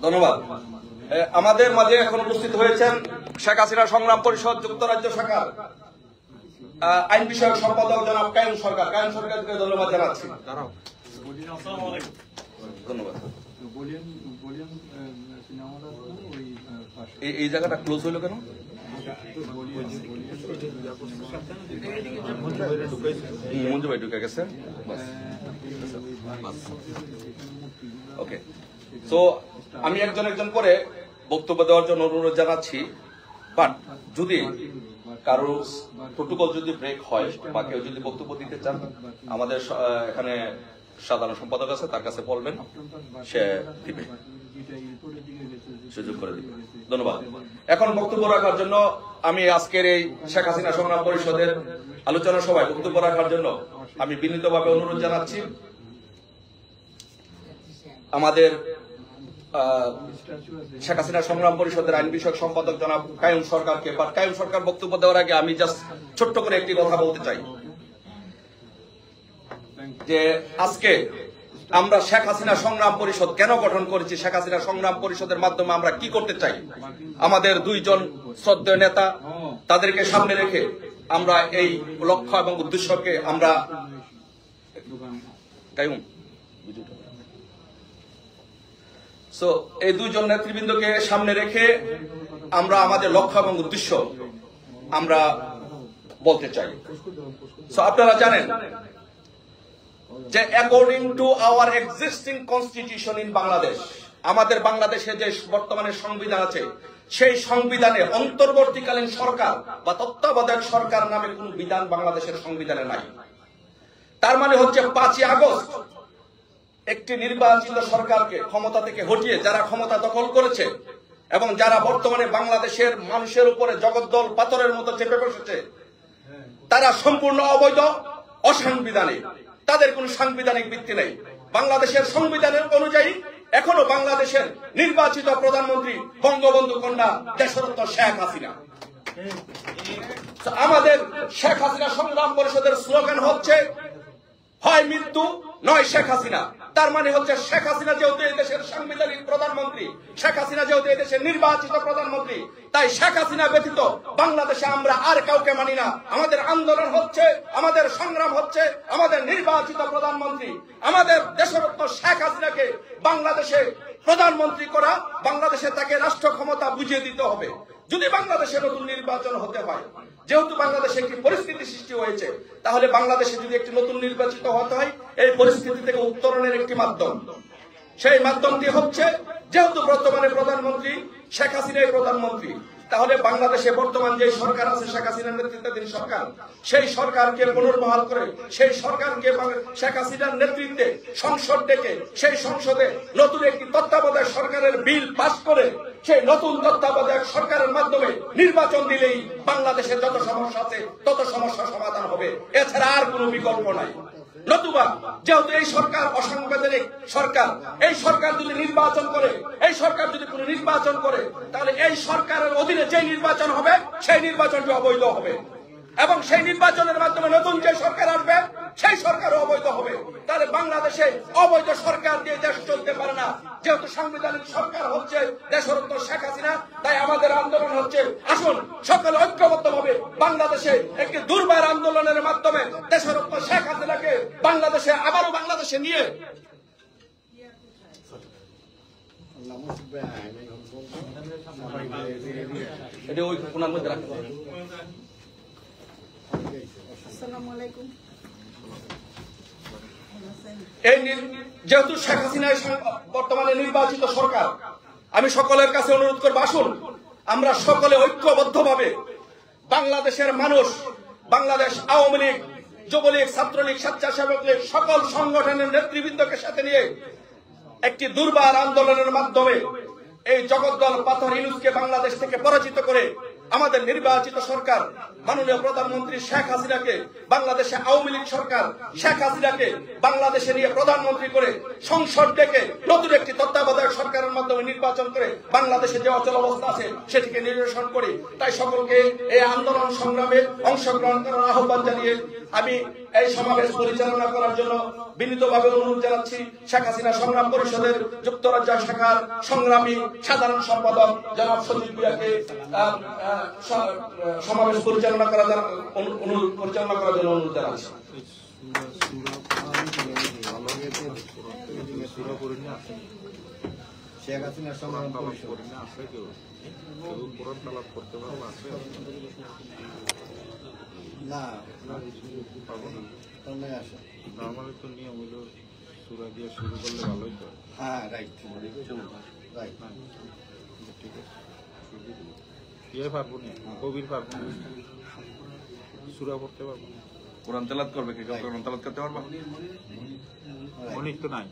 ধন্যবাদ। আমাদের মাঝে এখন উপস্থিত হয়েছেন শেখ হাসিনা সংগ্রাম পরিষদ যুক্তরাজ্য শাখার আইন বিষয়ক সম্পাদক জনাব কায়ুম সরকার। কায়ুম সরকারকে ধন্যবাদ জানাচ্ছি। ধন্যবাদ। এই জায়গাটা ক্লোজ হইল কেন? মঞ্জু ভাই ঢুকে গেছে। ওকে, তো আমি একজন একজন করে বক্তব্য দেওয়ার জন্য অনুরোধ জানাচ্ছি। বাট যদি কারো প্রোটোকল যদি ব্রেক হয় বা কেউ যদি বক্তব্য দিতে চান, আমাদের এখানে সাধারণ সম্পাদক আছে, তার কাছে বলবেন, সে দিবে, সুযোগ করে দিবে। ধন্যবাদ। এখন বক্তব্য রাখার জন্য আমি আজকের এই শেখ হাসিনা সংগ্রাম পরিষদের আলোচনা সভায় বক্তব্য রাখার জন্য আমি বিনীতভাবে অনুরোধ জানাচ্ছি আমাদের শেখ হাসিনা সংগ্রাম পরিষদের আইন বিষয়ক সম্পাদক জনাব কায়ুম সরকারকে। বাট কায়ুম সরকার বক্তব্য দেওয়ার আগে আমি জাস্ট ছোট্ট করে একটি কথা বলতে চাই যে আজকে আমরা শেখ হাসিনা সংগ্রাম পরিষদ কেন গঠন করেছি, শেখ হাসিনা সংগ্রাম পরিষদের মাধ্যমে আমরা কি করতে চাই, আমাদের দুইজন শ্রদ্ধেয় নেতা, তাদেরকে সামনে রেখে আমরা এই লক্ষ্য এবং উদ্দেশ্যকে আমরা এই দুইজন নেতৃবৃন্দকে সামনে রেখে আমরা আমাদের লক্ষ্য এবং উদ্দেশ্য আমরা বলতে চাই। আপনারা জানেন যে according to our existing constitution in Bangladesh, আমাদের বাংলাদেশে যে বর্তমানে সংবিধান আছে, সেই সংবিধানে অন্তর্বর্তীকালীন সরকার বা তত্ত্বাবধায়ক সরকার নামে কোন বিধান বাংলাদেশের সংবিধানে নাই। তার মানে হচ্ছে 5ই আগস্ট একটি নির্বাচিত সরকারকে ক্ষমতা থেকে হটিয়ে যারা ক্ষমতা দখল করেছে এবং যারা বর্তমানে বাংলাদেশের মানুষের উপরে জগদ্দল পাথরের মতো চেপে বসেছে, তারা সম্পূর্ণ অবৈধ, অসাংবিধানিক, তাদের কোন সাংবিধানিক ভিত্তি নেই। বাংলাদেশের সংবিধানের অনুযায়ী এখনো বাংলাদেশের নির্বাচিত প্রধানমন্ত্রী বঙ্গবন্ধু কন্যা দেশরত্ন শেখ হাসিনা। আমাদের শেখ হাসিনা সংগ্রাম পরিষদের স্লোগান হচ্ছে হয় মৃত্যু নয় শেখ হাসিনা। তার মানে হচ্ছে শেখ হাসিনা যেহেতু এই দেশের সাংবিধানিক প্রধানমন্ত্রী, শেখ হাসিনা যেহেতু এই দেশের নির্বাচিত প্রধানমন্ত্রী, তাই শেখ হাসিনা ব্যতীত বাংলাদেশে আমরা আর কাউকে মানি না। আমাদের আন্দোলন হচ্ছে, আমাদের সংগ্রাম হচ্ছে আমাদের নির্বাচিত প্রধানমন্ত্রী, আমাদের দেশরত্ন শেখ হাসিনাকে বাংলাদেশে প্রধানমন্ত্রী করা, বাংলাদেশে তাকে রাষ্ট্র ক্ষমতা বুঝিয়ে দিতে হবে। যদি বাংলাদেশে নতুন নির্বাচন হতে হয়, যেহেতু বাংলাদেশে একটি পরিস্থিতি সৃষ্টি হয়েছে, তাহলে বাংলাদেশে যদি একটি নতুন নির্বাচিত হতে হয়, এই পরিস্থিতি থেকে উত্তরণের একটি মাধ্যম, সেই মাধ্যমটি হচ্ছে যেহেতু বর্তমানে প্রধানমন্ত্রী শেখ হাসিনাই প্রধানমন্ত্রী, তাহলে বাংলাদেশে বর্তমান যে সরকার আছে শেখ হাসিনার নেতৃত্বাধীন সরকার, সেই সরকারকে পুনর্বহাল করে সেই সরকারকে শেখ হাসিনার নেতৃত্বে সংসদ ডেকে সেই সংসদে নতুন একটি তত্ত্বাবধায়ক সরকারের বিল পাস করে সেই নতুন তত্ত্বাবধায়ক সরকারের মাধ্যমে নির্বাচন দিলেই বাংলাদেশের যত সমস্যা আছে তত সমস্যা সমাধান হবে। এছাড়া আর কোনো বিকল্প নাই। নতুবা যেহেতু এই সরকার অসাংবিধানিক সরকার, এই সরকার যদি নির্বাচন করে, এই সরকার যদি কোনো নির্বাচন করে, তাহলে এই সরকারের অধীনে যে নির্বাচন হবে সেই নির্বাচনটি অবৈধ হবে এবং সেই নির্বাচনের মাধ্যমে নতুন যে সরকার আসবে সেই সরকারও অবৈধ হবে। তাহলে বাংলাদেশে অবৈধ সরকার দিয়ে দেশ চলতে পারে না। যেহেতু সাংবিধানিক সরকার হচ্ছে দেশরত্ন শেখ হাসিনা, তাই আমাদের আন্দোলন হচ্ছে আসুন সকলে ঐক্যবদ্ধভাবে বাংলাদেশে একটি দুর্বার আন্দোলনের মাধ্যমে দেশরত্ন শেখ হাসিনাকে বাংলাদেশে আবারও বাংলাদেশে নিয়ে এটা ওই কোনার মধ্যে রাখতে হবে। যেহেতু শেখ হাসিনা বর্তমানে নির্বাচিত সরকার, আমি সকলের কাছে অনুরোধ করবো আসুন আমরা সকলে ঐক্যবদ্ধভাবে বাংলাদেশের মানুষ, বাংলাদেশ আওয়ামী লীগ, যুবলীগ, ছাত্রলীগ, স্বেচ্ছাসেবক লীগ, সকল সংগঠনের নেতৃবৃন্দকে সাথে নিয়ে একটি দুর্বার আন্দোলনের মাধ্যমে এই জগদ্দল পাথর ইউনূসকে বাংলাদেশ থেকে পরাজিত করে আমাদের নির্বাচিত সরকার মাননীয় প্রধানমন্ত্রী শেখ হাসিনাকে, বাংলাদেশে আওয়ামী লীগ সরকার শেখ হাসিনাকে বাংলাদেশে নিয়ে প্রধানমন্ত্রী করে সংসদ ডেকে নতুন একটি তত্ত্বাবধায়ক সরকারের মাধ্যমে নির্বাচন করে বাংলাদেশে যে অচল অবস্থা আছে সেটিকে নিরসন করে। তাই সকলকে এই আন্দোলন সংগ্রামে অংশগ্রহণ করার আহ্বান জানিয়ে আমি এই সমাবেশ পরিচালনা করার জন্য বিনীতভাবে অনুরোধ জানাচ্ছি শেখ হাসিনা সংগ্রাম পরিষদের যুক্তরাজ্য শাখার সংগ্রামী সাধারণ সম্পাদক জনাব সজীব ভুঁইয়াকে সমাবেশ পরিচালনা করার জন্য অনুরোধ জানাচ্ছি। শেখ হাসিনা সংগ্রাম পরিষদ না আসে নর্মালি তো নিয়ম হইলো সুরা দিয়ে শুরু করলে ভালোই তো। হ্যাঁ রাইট রাইট ঠিক আছে ইয়ে পারবো না, কবির পারবো না, সুরা পড়তে পারবো না। কোরআন তেলাওয়াত করবে কি? কোরআন তেলাওয়াত করতে পারবা? অনেক তো নাই।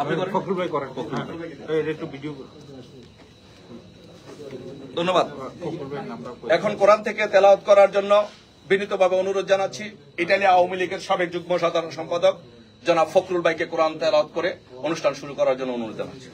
আপনি করেন? ফখরুল ভাই করেন। একটু ভিডিও ধন্যবাদ। ফখরুল ভাই নামটা এখন কোরআন থেকে তেলাওয়াত করার জন্য বিনীতভাবে অনুরোধ জানাচ্ছি ইটালি আওয়ামী লীগের সাবেক যুগ্ম সাধারণ সম্পাদক জনাব ফখরুল ভাইকে কোরআন তেলাওয়াত করে অনুষ্ঠান শুরু করার জন্য অনুরোধ জানাচ্ছি।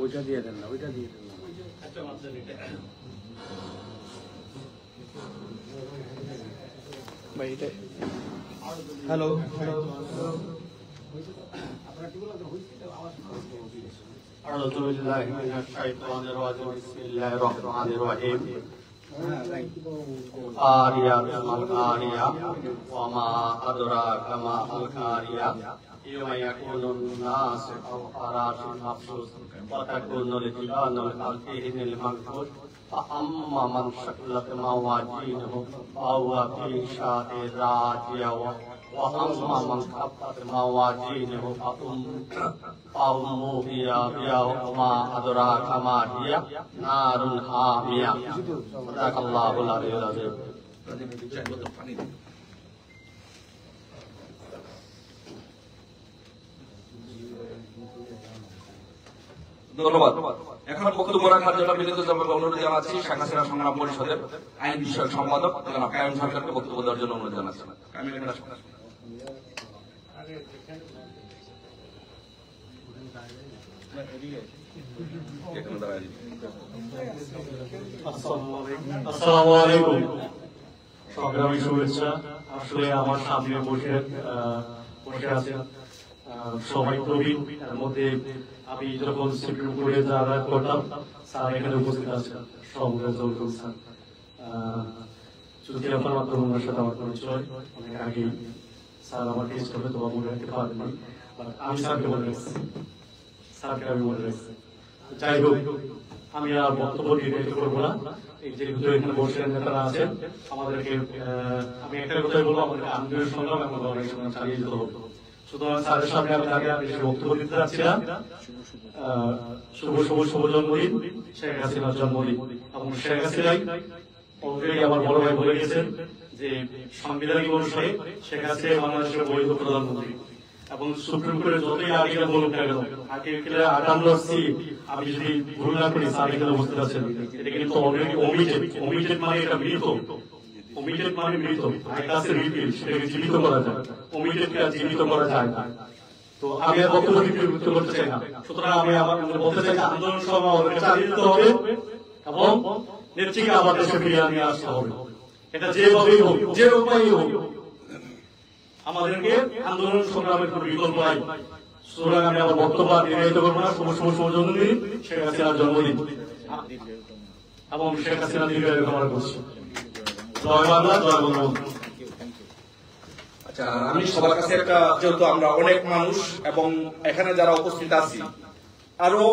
ওইটা দিয়ে দেন না, ওইটা দিয়ে দেন না। ভাই এটা হ্যালো أعوذ بالله من الشيطان الرجيم بسم الله الرحمن الرحيم عاريات ما العاريات وما أدراك ما العاريات يوم يكون الناس كالفراش المبثوث وتكون الجبال كالعهن المنفوش فأما من ثقلت موازينه فهو في عيشة راضية وأما من خفت موازينه فأمه هاوية وما أدراك ما هي نار حامية صدق الله العلي العظيم ধন্যবাদ। এখন বক্তব্য রাখার জন্য বিনীতভাবে অনুরোধ জানাচ্ছি শেখ হাসিনা সংগ্রাম পরিষদের আইন বিষয়ক সম্পাদক জনাব কায়েম সরকারকে বক্তব্য দেওয়ার জন্য অনুরোধ জানাচ্ছি। আসসালামু আলাইকুম। সংগ্রামী শুভেচ্ছা। আসলে আমার সামনে বসে আছেন সবাই প্রবীণ, তার মধ্যে আমি যখন সুপ্রিম কোর্টে যারা করতাম স্যার এখানে উপস্থিত আছেন, সমগ্র স্যার যদি আপনার মাধ্যমে ওনার সাথে আমার পরিচয় অনেক আগেই। স্যার আমার টেস্ট হবে তো মনে রাখতে পারেননি, আমি স্যারকে মনে রাখছি, স্যারকে আমি মনে রাখছি। যাই হোক, আমি আর বক্তব্য দীর্ঘায়িত করবো না। যেহেতু এখানে বসে নেতারা আছেন, আমাদেরকে আমি একটা কথাই বলবো, আমাদের আন্দোলন সংগ্রাম এবং লড়াই সংগ্রাম চালিয়ে যেতে হবে। সুতরাং স্যারের সামনে আমি তাকে বেশি বক্তব্য দিতে চাচ্ছিলাম। শুভ জন্মদিন, শেখ হাসিনার জন্মদিন। এবং শেখ হাসিনাই অলরেডি আমার বড় ভাই বলে গেছেন যে সাংবিধানিক অনুসারে শেখ হাসিনা বাংলাদেশের বৈধ প্রধানমন্ত্রী। এবং সুপ্রিম কোর্টে যতই আর্টিকেল বলুক না কেন, আর্টিকেল 58C আমি যদি ভুল না করি, স্যার এখানে উপস্থিত আছেন, এটা কিন্তু অলরেডি ওমিটেড। ওমিটেড মানে এটা মৃত, ওমিটেড মানে মৃত, আইকাসে রিপিল, সেটাকে জীবিত করা যায়, ওমিটেডকে জীবিত করা যায় না। তো আমি আর বক্তব্য বিবৃত করতে চাই না। সুতরাং আমি আমার বলতে চাই আন্দোলন সময় আমাদেরকে চালিয়ে যেতে হবে এবং নেত্রীকে আবার দেশে ফিরিয়ে নিয়ে আসতে হবে। এটা যেভাবেই হোক, যে উপায়ই হোক, আমাদেরকে আন্দোলন সংগ্রামের কোন বিকল্প নাই। সুতরাং আমি আমার বক্তব্য দীর্ঘায়িত করবো না। শুভ জন্মদিন, শেখ হাসিনার জন্মদিন এবং শেখ হাসিনা দীর্ঘায়ু কামনা করছি। জয় বাংলা, জয় বঙ্গবন্ধু। আচ্ছা, আমি সবার কাছে একটা, যেহেতু আমরা অনেক মানুষ এবং এখানে যারা উপস্থিত আছি আরো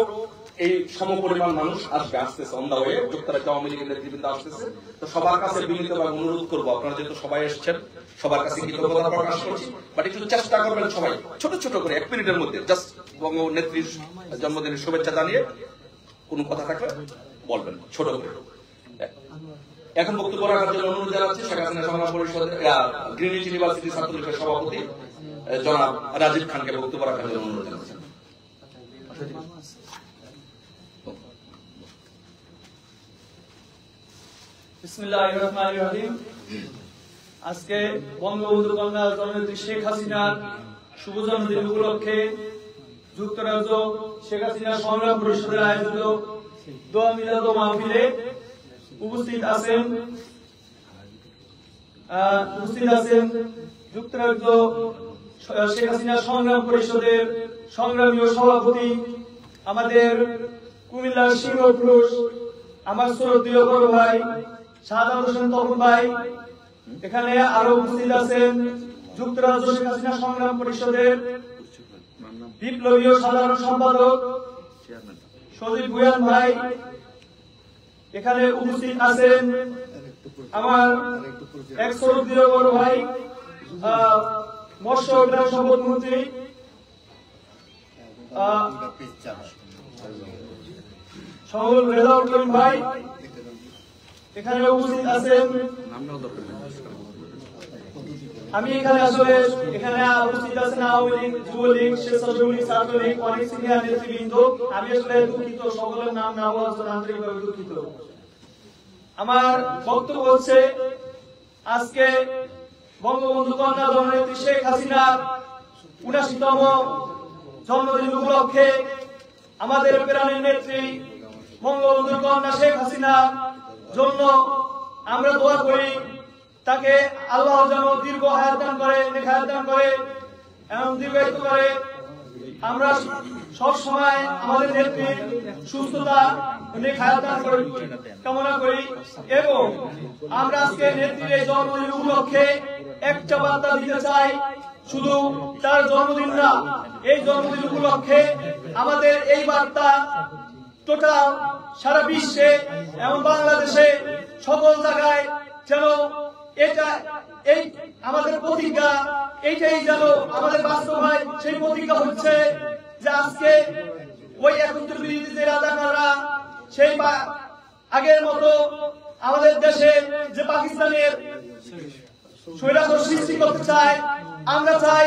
এই সমপরিমাণ মানুষ আসতেছে অন দা ওয়ে, যুক্তরাজ্য আওয়ামী লীগের নেতৃবৃন্দ আসতেছে, তো সবার কাছে বিনীতভাবে অনুরোধ করবো, আপনারা যেহেতু সবাই এসেছেন সবার কাছে কৃতজ্ঞতা প্রকাশ করছি, বাট একটু চেষ্টা করবেন সবাই ছোট ছোট করে 1 মিনিটের মধ্যে জাস্ট বঙ্গ নেত্রীর জন্মদিনের শুভেচ্ছা জানিয়ে কোনো কথা থাকলে বলবেন ছোট করে। এখন বক্তব্য রাখার জন্য অনুরোধ জানাচ্ছি শেখ হাসিনা সংগ্রাম পরিষদের গ্রিনিচ ইউনিভার্সিটি ছাত্রলীগের সভাপতি জনাব রাজীব খানকে বক্তব্য রাখার জন্য অনুরোধ জানাচ্ছেন। বিসমিল্লাহির রহমানির রহিম। আজকে বঙ্গবন্ধু কন্যা জননেত্রী শেখ হাসিনার শুভ জন্মদিন উপলক্ষে যুক্তরাজ্য শেখ হাসিনা সংগ্রাম পরিষদের আয়োজিত দোয়া মিলাদ মাহফিলে উপস্থিত আছেন যুক্তরাজ্য শেখ হাসিনা সংগ্রাম পরিষদের সংগ্রামী সভাপতি আমাদের কুমিল্লার সিংহপুরুষ আমার শ্রদ্ধেয় বড় ভাই সাদাত হোসেন তপন ভাই। এখানে আরো উপস্থিত আছেন যুক্তরাজ্য শেখ হাসিনা সংগ্রাম পরিষদের বিপ্লবী সাধারণ সম্পাদক সজীব ভুয়ান ভাই। এখানে উপস্থিত আছেন আমার এক শ্রদ্ধেয় বড় ভাই মৎস্য গ্রাম সম্পদ মন্ত্রী সহল রেজাউল করিম ভাই। এখানে উপস্থিত আছেন আমি এখানে আসলে এখানে উপস্থিত আছেন আওয়ামী লীগ, যুবলীগ, স্বেচ্ছাসেবী লীগ, ছাত্রলীগ, অনেক সিনিয়র নেতৃবৃন্দ। আমি আসলে দুঃখিত, সকলের নাম না বলার জন্য আন্তরিকভাবে দুঃখিত। আমার বক্তব্য হচ্ছে আজকে বঙ্গবন্ধু কন্যা জননেত্রী শেখ হাসিনার ৭৯তম জন্মদিন উপলক্ষে আমাদের প্রাণের নেত্রী বঙ্গবন্ধু কন্যা শেখ হাসিনার জন্য আমরা দোয়া করি, তাকে আল্লাহ যেন দীর্ঘ হায়াত দান করে, নেখায়াত দান করে এবং দীর্ঘায়িত করে। আমরা সব সময় আমাদের নেত্রীর সুস্থতা নেখায়াত দান কামনা করি এবং আমরা আজকে নেত্রীর এই জন্মদিন উপলক্ষে একটা বার্তা দিতে চাই। শুধু তার জন্মদিন না, এই জন্মদিন উপলক্ষে আমাদের এই বার্তা টোটাল সারা বিশ্বে এবং বাংলাদেশে সকল জায়গায় যেন এটা এই আমাদের প্রতিজ্ঞা এইটাই যেন আমাদের বাস্তব হয়। সেই প্রতিজ্ঞা হচ্ছে যে আজকে ওই ৭১ বিরোধী যে রাজাকাররা সেই আগের মতো আমাদের দেশে যে পাকিস্তানের স্বৈরাচার সৃষ্টি করতে চায়, আমরা চাই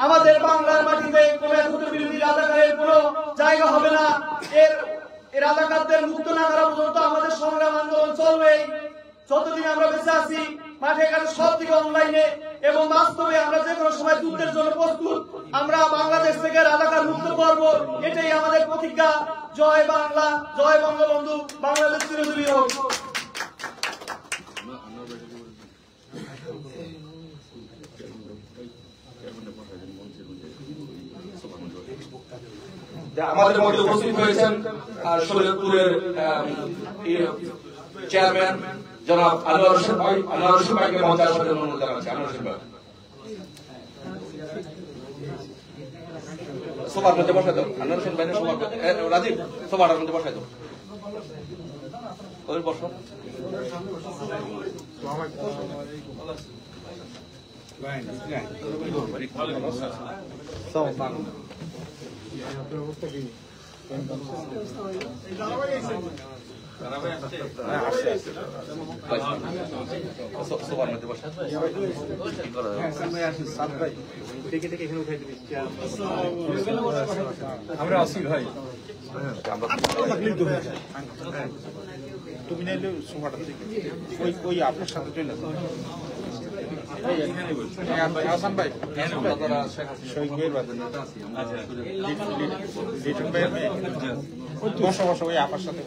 আমাদের বাংলার মাটিতে কোন ৭১ বিরোধী রাজাকারের কোন জায়গা হবে না। এর রাজাকারদের মুক্ত না করা পর্যন্ত আমাদের সংগ্রাম আন্দোলন চলবে। যতদিন আমরা বেঁচে আছি মাঠে ঘাটে সব দিকে অনলাইনে এবং বাস্তবে আমরা যে কোনো সময় যুদ্ধের জন্য প্রস্তুত। আমরা বাংলাদেশ থেকে রাজাকার মুক্ত করব, এটাই আমাদের প্রতিজ্ঞা। জয় বাংলা, জয় বঙ্গবন্ধু, বাংলাদেশ চিরজীবী হোক। আমাদের মধ্যে উপস্থিত হয়েছেন শরীয়তপুরের চেয়ারম্যান জনাব আনোয়ার হোসেন ভাই। আনোয়ার হোসেন ভাইকে মঞ্চে আসার জন্য অনুরোধ জানাচ্ছি। আনোয়ার হোসেন ভাই সোফার মধ্যে বসাই দাও। আনোয়ার হোসেন ভাই রাজীব সোফার মধ্যে বসাই দাও। ওদের বসো। সোফার মধ্যে বসা আমরা আসি ভাই। তুমি নাইলে সোফাটা থেকে ওই আপনার সাথে চলে হাসান ভাই শহীদ ভাইয়ের বসো বসো ওই আপনার সাথে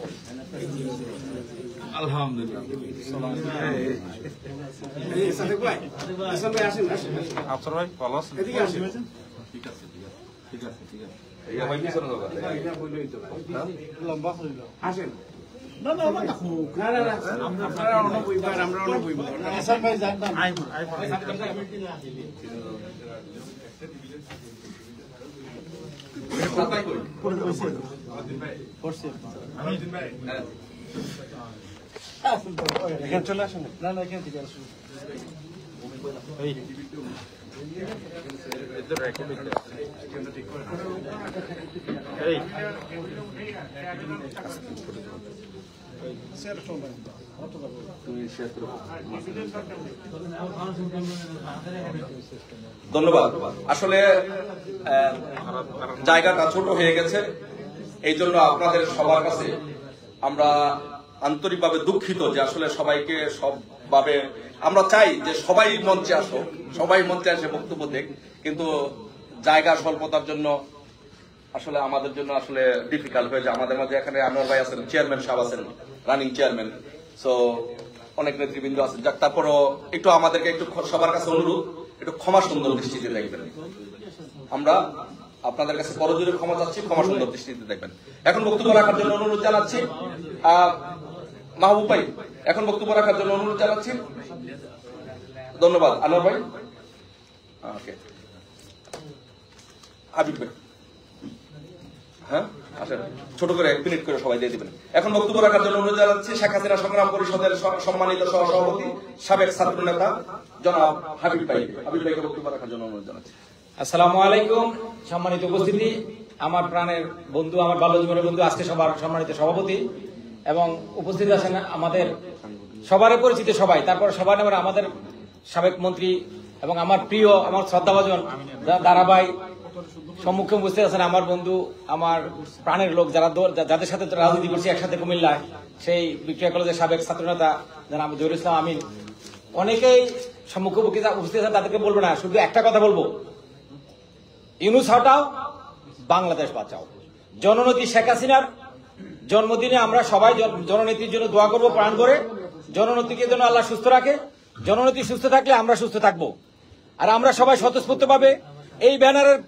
আলহামদুলিল্লাহ। আফসার ভাই ভালো আছেন? ঠিক আছে ঠিক আছে ঠিক আছে ঠিক আছে। লম্বা আসেন। চলে আসুন। না না এখান থেকে আসুন। এদের রেকর্ডিং এই ধন্যবাদ। আসলে জায়গাটা ছোট হয়ে গেছে, এই জন্য আপনাদের সবার কাছে আমরা আন্তরিকভাবে দুঃখিত যে আসলে সবাইকে সবভাবে আমরা চাই যে সবাই মঞ্চে আসো, সবাই মঞ্চে আসে বক্তব্য দেখ, কিন্তু জায়গা স্বল্পতার জন্য আসলে আমাদের জন্য আসলে ডিফিকাল্ট হয়ে যায়। আমাদের মাঝে এখানে আনোয়ার ভাই আছেন, চেয়ারম্যান সাহেব আছেন, রানিং চেয়ারম্যান, সো অনেক নেতৃবৃন্দ আছেন। যাক, তারপরও একটু আমাদেরকে একটু সবার কাছে অনুরোধ, একটু ক্ষমা সুন্দর দৃষ্টিতে দেখবেন। আমরা আপনাদের কাছে করজোরে ক্ষমা চাচ্ছি, ক্ষমা সুন্দর দৃষ্টিতে দেখবেন। এখন বক্তব্য রাখার জন্য অনুরোধ জানাচ্ছি মাহবুব ভাই, এখন বক্তব্য রাখার জন্য অনুরোধ জানাচ্ছি। ধন্যবাদ আনোয়ার ভাই। ওকে, হাবিব ভাই, হ্যাঁ আসেন, ছোট করে 1 মিনিট করে সবাই দিয়ে দিবেন। এখন বক্তব্য রাখার জন্য অনুরোধ জানাচ্ছি শেখ হাসিনা সংগ্রাম পরিষদের সম্মানিত সহসভাপতি, সাবেক ছাত্র নেতা জনাব হাবিব ভাই। হাবিব ভাইকে বক্তব্য রাখার জন্য অনুরোধ জানাচ্ছি। আসসালামু আলাইকুম। সম্মানিত উপস্থিতি, আমার প্রাণের বন্ধু, আমার বাল্য জীবনের বন্ধু, আজকে সবার সম্মানিত সভাপতি এবং উপস্থিত আছেন আমাদের সবারই পরিচিত সবাই, তারপর সবার নামে আমাদের সাবেক মন্ত্রী এবং আমার প্রিয়, আমার শ্রদ্ধাভাজন দারাবাই, সম্মুখে উপস্থিত আছেন আমার বন্ধু, আমার প্রাণের লোক, যাদের সাথে রাজনীতি করছি একসাথে কুমিল্লায়, সেই ভিক্টোরিয়া কলেজের সাবেক ছাত্রনেতা যারা আমি জহিরুল ইসলাম আমিন, অনেকেই সম্মুখে উপস্থিত আছেন। তাদেরকে বলবো না, শুধু একটা কথা বলবো, ইউনূস হটাও, বাংলাদেশ বাঁচাও। জননেত্রী শেখ হাসিনার জন্মদিনে আমরা সবাই জননেত্রীর জন্য দোয়া করবো প্রাণ করে। জননেত্রীকে যেন আল্লাহ সুস্থ রাখে, জননেত্রী সুস্থ থাকলে আমরা সুস্থ থাকবো। আর আমরা সবাই স্বতঃস্ফূর্ত ভাবে এই ব্যানারের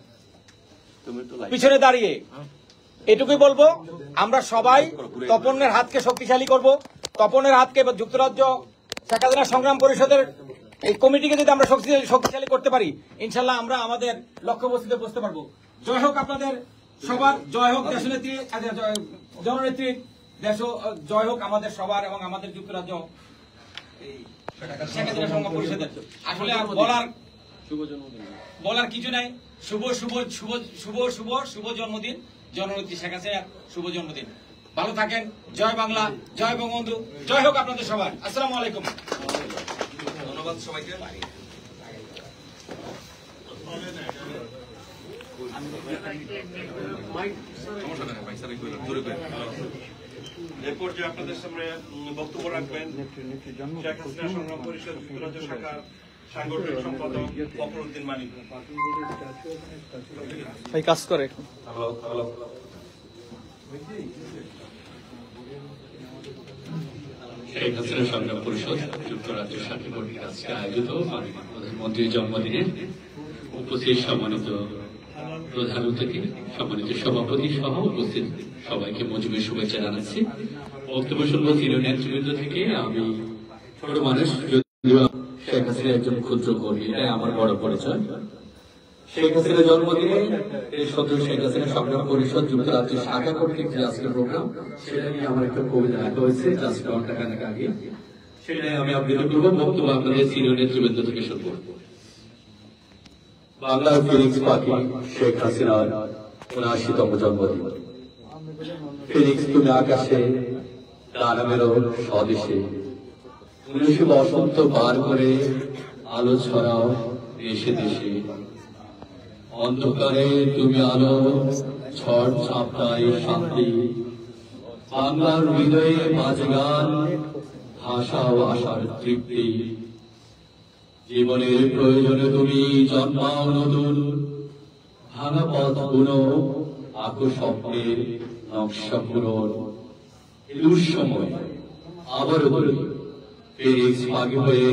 পিছনে দাঁড়িয়ে এটুকুই বলবো, আমরা সবাই তপনের হাতকে শক্তিশালী করব। তপনের হাতকে যুক্তরাজ্য শেখ হাসিনা সংগ্রাম পরিষদের এই কমিটিকে যদি আমরা শক্তিশালী করতে পারি, ইনশাল্লাহ আমরা আমাদের লক্ষ্যবস্তুতে পৌঁছতে পারবো। জয় হোক আপনাদের সবার, জয় হোক দেশনেত্রী, জননেত্রী, জয় হোক আমাদের সবার এবং আমাদের যুক্তরাজ্য শেখ হাসিনা সংগ্রাম পরিষদের। আসলে বলার কিছু নাই। শুভ শুভ শুভ শুভ শুভ শুভ জন্মদিন জননেত্রী শেখ হাসিনার, শুভ জন্মদিন। ভালো থাকেন। জয় বাংলা, জয় বঙ্গবন্ধু, জয় হোক আপনাদের সবার। আসসালামু আলাইকুম। ধন্যবাদ সবাইকে। এরপর যে আপনাদের সামনে বক্তব্য রাখবেন শেখ হাসিনা সংগ্রাম পরিষদ যুক্তরাজ্য শাখার সাংগঠনিক সম্পাদক ফখরুদ্দিন মানিক ভাই। কাজ করে শেখ হাসিনা সংগ্রাম পরিষদ যুক্তরাজ্য শাখা কর্তৃক আজকে আয়োজিত প্রধানমন্ত্রীর জন্মদিনে উপস্থিত সম্মানিত প্রধান অতিথি, সম্মানিত সভাপতি সহ উপস্থিত সবাইকে মজুমের শুভেচ্ছা জানাচ্ছি। বক্তব্য শুনবো সিনিয়র নেতৃবৃন্দ থেকে। আমি ছোট মানুষ, যদিও শেখ হাসিনা একজন ক্ষুদ্র কর্মী, এটাই আমার বড় পরিচয়। শেখ হাসিনার জন্মদিনে এই সদ্য শেখ হাসিনা সংগ্রাম পরিষদ যুক্তরাজ্য শাখা কর্তৃক যে আজকের প্রোগ্রাম, সেটা নিয়ে আমার একটা কবিতা লেখা হয়েছে জাস্ট ঘন্টাখানেক আগে, সেটাই আমি আবৃত্তি করবো। বক্তব্য আপনাদের সিনিয়র নেতৃবৃন্দ থেকে শুনবো। বাংলার ফিনিক্স পাখি শেখ হাসিনার ৭৯তম জন্মদিন। ফিনিক্স তুমি আকাশে, ডানা মেলো স্বদেশে, ১৯ বসন্ত পার করে আলো ছড়াও দেশে দেশে। অন্ধকারে তুমি আলো, ঝড় ঝাপটায় শান্তি, বাংলার হৃদয়ে বাজে গান, ভাষা ও আশার তৃপ্তি। জীবনের প্রয়োজনে তুমি জন্মাও নতুন, ভাঙা পথ গুনো, আঁকো স্বপ্নের নকশা পূরণ। দুঃসময় আবারও বলি, ফিনিক্স পাখি হয়ে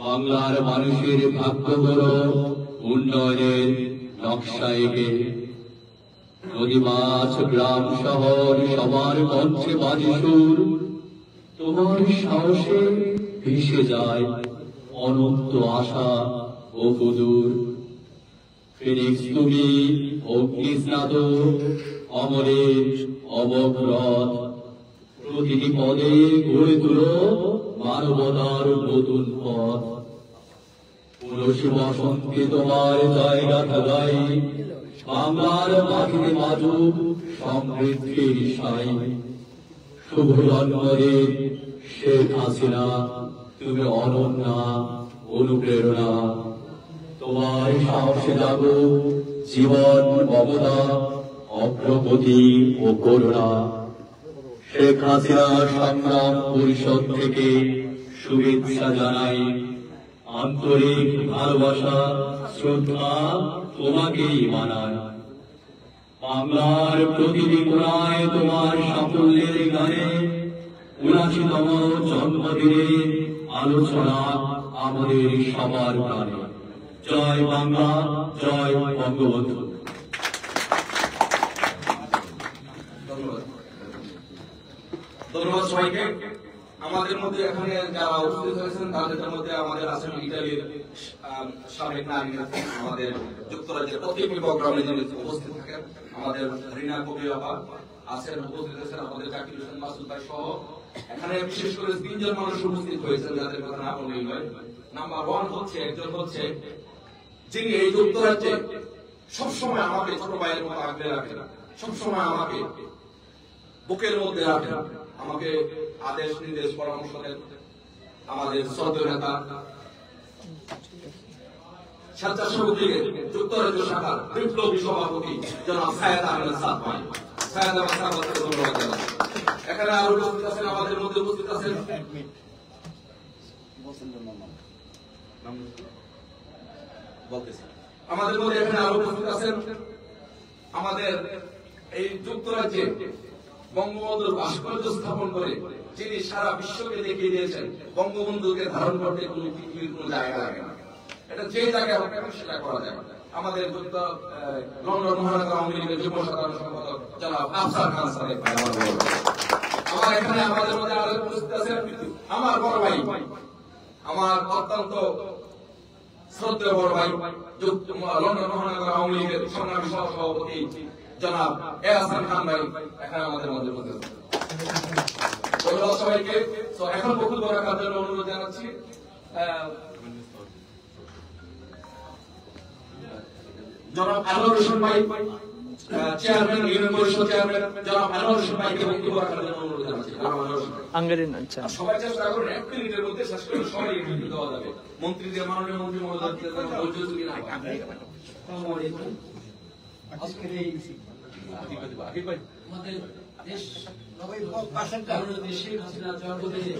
বাংলার মানুষের ভাগ্য গড়ো, উন্নয়নের নকশা এঁকে। নদী মাছ গ্রাম শহর সবার মঞ্চে বাজে সুর, তোমার সাহসে ভেসে যায় অনন্ত আশা ও কুদূর। ফিনিক্স তুমি অগ্নিস্নাত, অমরের অবগ্রত, প্রতিটি পদে গড়ে তুলো মানবতার নতুন পথ। তুলসী বসন্তে তোমার জায়গা থাকাই বাংলার মাটিতে মাজুক সমৃদ্ধির সাই। শুভ জন্মদিন শেখ হাসিনা, তুমি অনন্যা অনুপ্রেরণা। তোমার সাহসে জাগো জীবন মমতা অগ্রগতি ও করুণা। শেখ হাসিনা সংগ্রাম পরিষদ থেকে শুভেচ্ছা জানাই। আন্তরিক ভালোবাসা শ্রদ্ধা তোমাকেই মানায়। বাংলার প্রতিটি কোণায় তোমার সাফল্যের গানে ৭৯তম জন্মদিনের আলোচনা আমাদের সবার গানে। জয় বাংলা, জয় বঙ্গবন্ধু। ধন্যবাদ সবাইকে। আমাদের মধ্যে এখানে যারা উপস্থিত হয়েছেন তাদের মধ্যে আমাদের আছেন ইতালির সাবেক নাগরিক, আমাদের যুক্তরাজ্যের প্রতিটি প্রোগ্রামে উপস্থিত থাকেন আমাদের রিনা কবি বাবা আছেন, উপস্থিত হয়েছেন আমাদের জাকির হোসেন মাসুদ ভাই সহ। এখানে বিশেষ করে ৩ জন মানুষ উপস্থিত হয়েছেন যাদের কথা না বললেই নয়। নাম্বার 1 হচ্ছে একজন হচ্ছে যিনি এই যুক্তরাজ্যে সবসময় আমাকে ছোট ভাইয়ের মতো আগলে রাখেন, সবসময় আমাকে বুকের মধ্যে রাখেন, আমাকে আদেশ নির্দেশ পরামর্শ দেন। আমাদের শ্রদ্ধেয় নেতা স্বেচ্ছাসেবক লীগের যুক্তরাজ্য শাখার বিপ্লবী সভাপতি জনাব সায়েদ আহমেদ সাদ ভাই। সায়েদ আহমেদ সাদ ভাইকে ধন্যবাদ জানাই। এখানে আরো উপস্থিত আছেন, আমাদের মধ্যে উপস্থিত আছেন আমাদের মধ্যে এখানে আরো উপস্থিত আছেন আমাদের এই যুক্তরাজ্যে বঙ্গবন্ধুর ভাস্কর্য স্থাপন করে যিনি সারা বিশ্বকে দেখিয়ে দিয়েছেন বঙ্গবন্ধুকে ধারণ করতে কোনো পৃথিবীর কোনো জায়গা লাগে না, এটা যে জায়গায় হোক সেটা করা যায়। আমাদের লন্ডন মহানগর আওয়ামী লীগের যুব সাধারণ সম্পাদক জনাব আফসার খান সাহেব। আমার এখানে আমাদের মধ্যে আরো উপস্থিত আছেন আমার বড় ভাই, আমার অত্যন্ত শ্রদ্ধেয় বড় ভাই লন্ডন মহানগর আওয়ামী লীগের সংগ্রামী সভাপতি জনাব এহসান খান ভাই এখানে আমাদের মধ্যে উপস্থিত আছেন। ধন্যবাদ সবাইকে। এখন বক্তব্য রাখার জন্য অনুরোধ জানাচ্ছি জনাব আনোয়ার হোসেন ভাই, চেয়ারম্যান ইউনিয়ন পরিষদ চেয়ারম্যান জনাব আনোয়ার হোসেন ভাইকে বক্তব্য রাখার জন্য অনুরোধ জানাচ্ছি। সবাই চেষ্টা করুন 1 মিনিটের মধ্যে শেষ করে সবাই একটু দেওয়া যাবে। মন্ত্রীদের মাননীয় মন্ত্রী মহোদয়দের ধৈর্য যদি না হয়। আজকের এই আমাদের দেশ শেখ হাসিনা জন্মদিনে